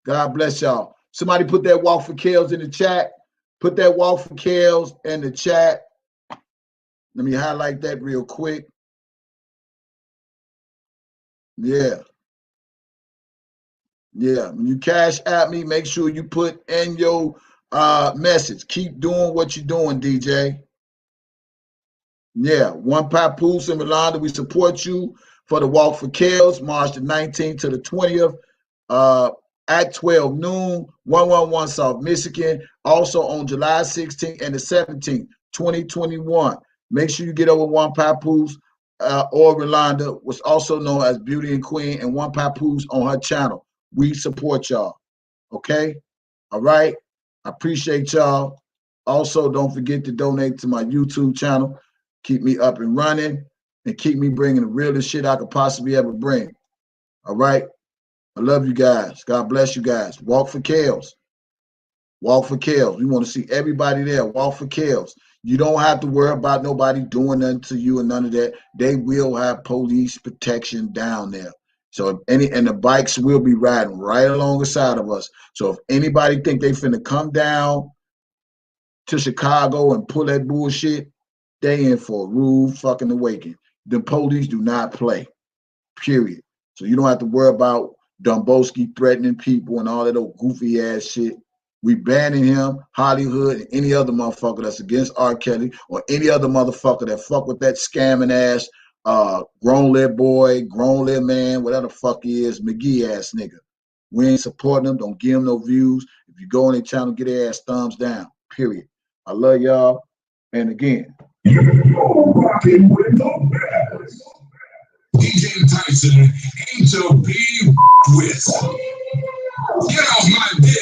God bless y'all. Somebody put that walk for kills in the chat. Put that walk for kills in the chat. Let me highlight that real quick. Yeah. Yeah, when you cash at me, make sure you put in your message. Keep doing what you're doing, DJ. Yeah, One Papoose and Rolanda, we support you for the Walk for Kills, March the 19th to the 20th. At 12 noon, 111 South Michigan. Also on July 16th and the 17th, 2021. Make sure you get over One Papoose or Rolanda, what's also known as Beauty and Queen, and One Papoose on her channel. We support y'all. Okay? All right? I appreciate y'all. Also, don't forget to donate to my YouTube channel. Keep me up and running and keep me bringing the realest shit I could possibly ever bring. All right? I love you guys. God bless you guys. Walk for Kills. Walk for Kills. We want to see everybody there. Walk for Kills. You don't have to worry about nobody doing nothing to you and none of that. They will have police protection down there. So if and the bikes will be riding right alongside of us. So if anybody think they finna come down to Chicago and pull that bullshit, they in for a rude fucking awakening. The police do not play. Period. So you don't have to worry about Domboski threatening people and all that old goofy ass shit. We banning him, Hollywood, and any other motherfucker that's against R. Kelly or any other motherfucker that fuck with that scamming ass grown little boy, grown little man, whatever the fuck he is, McGee ass nigga. We ain't supporting them. Don't give them no views. If you go on their channel, get their ass thumbs down. Period. I love y'all. And again, You're rocking with the best. DJ Tyson ain't to be with. Get off my dick.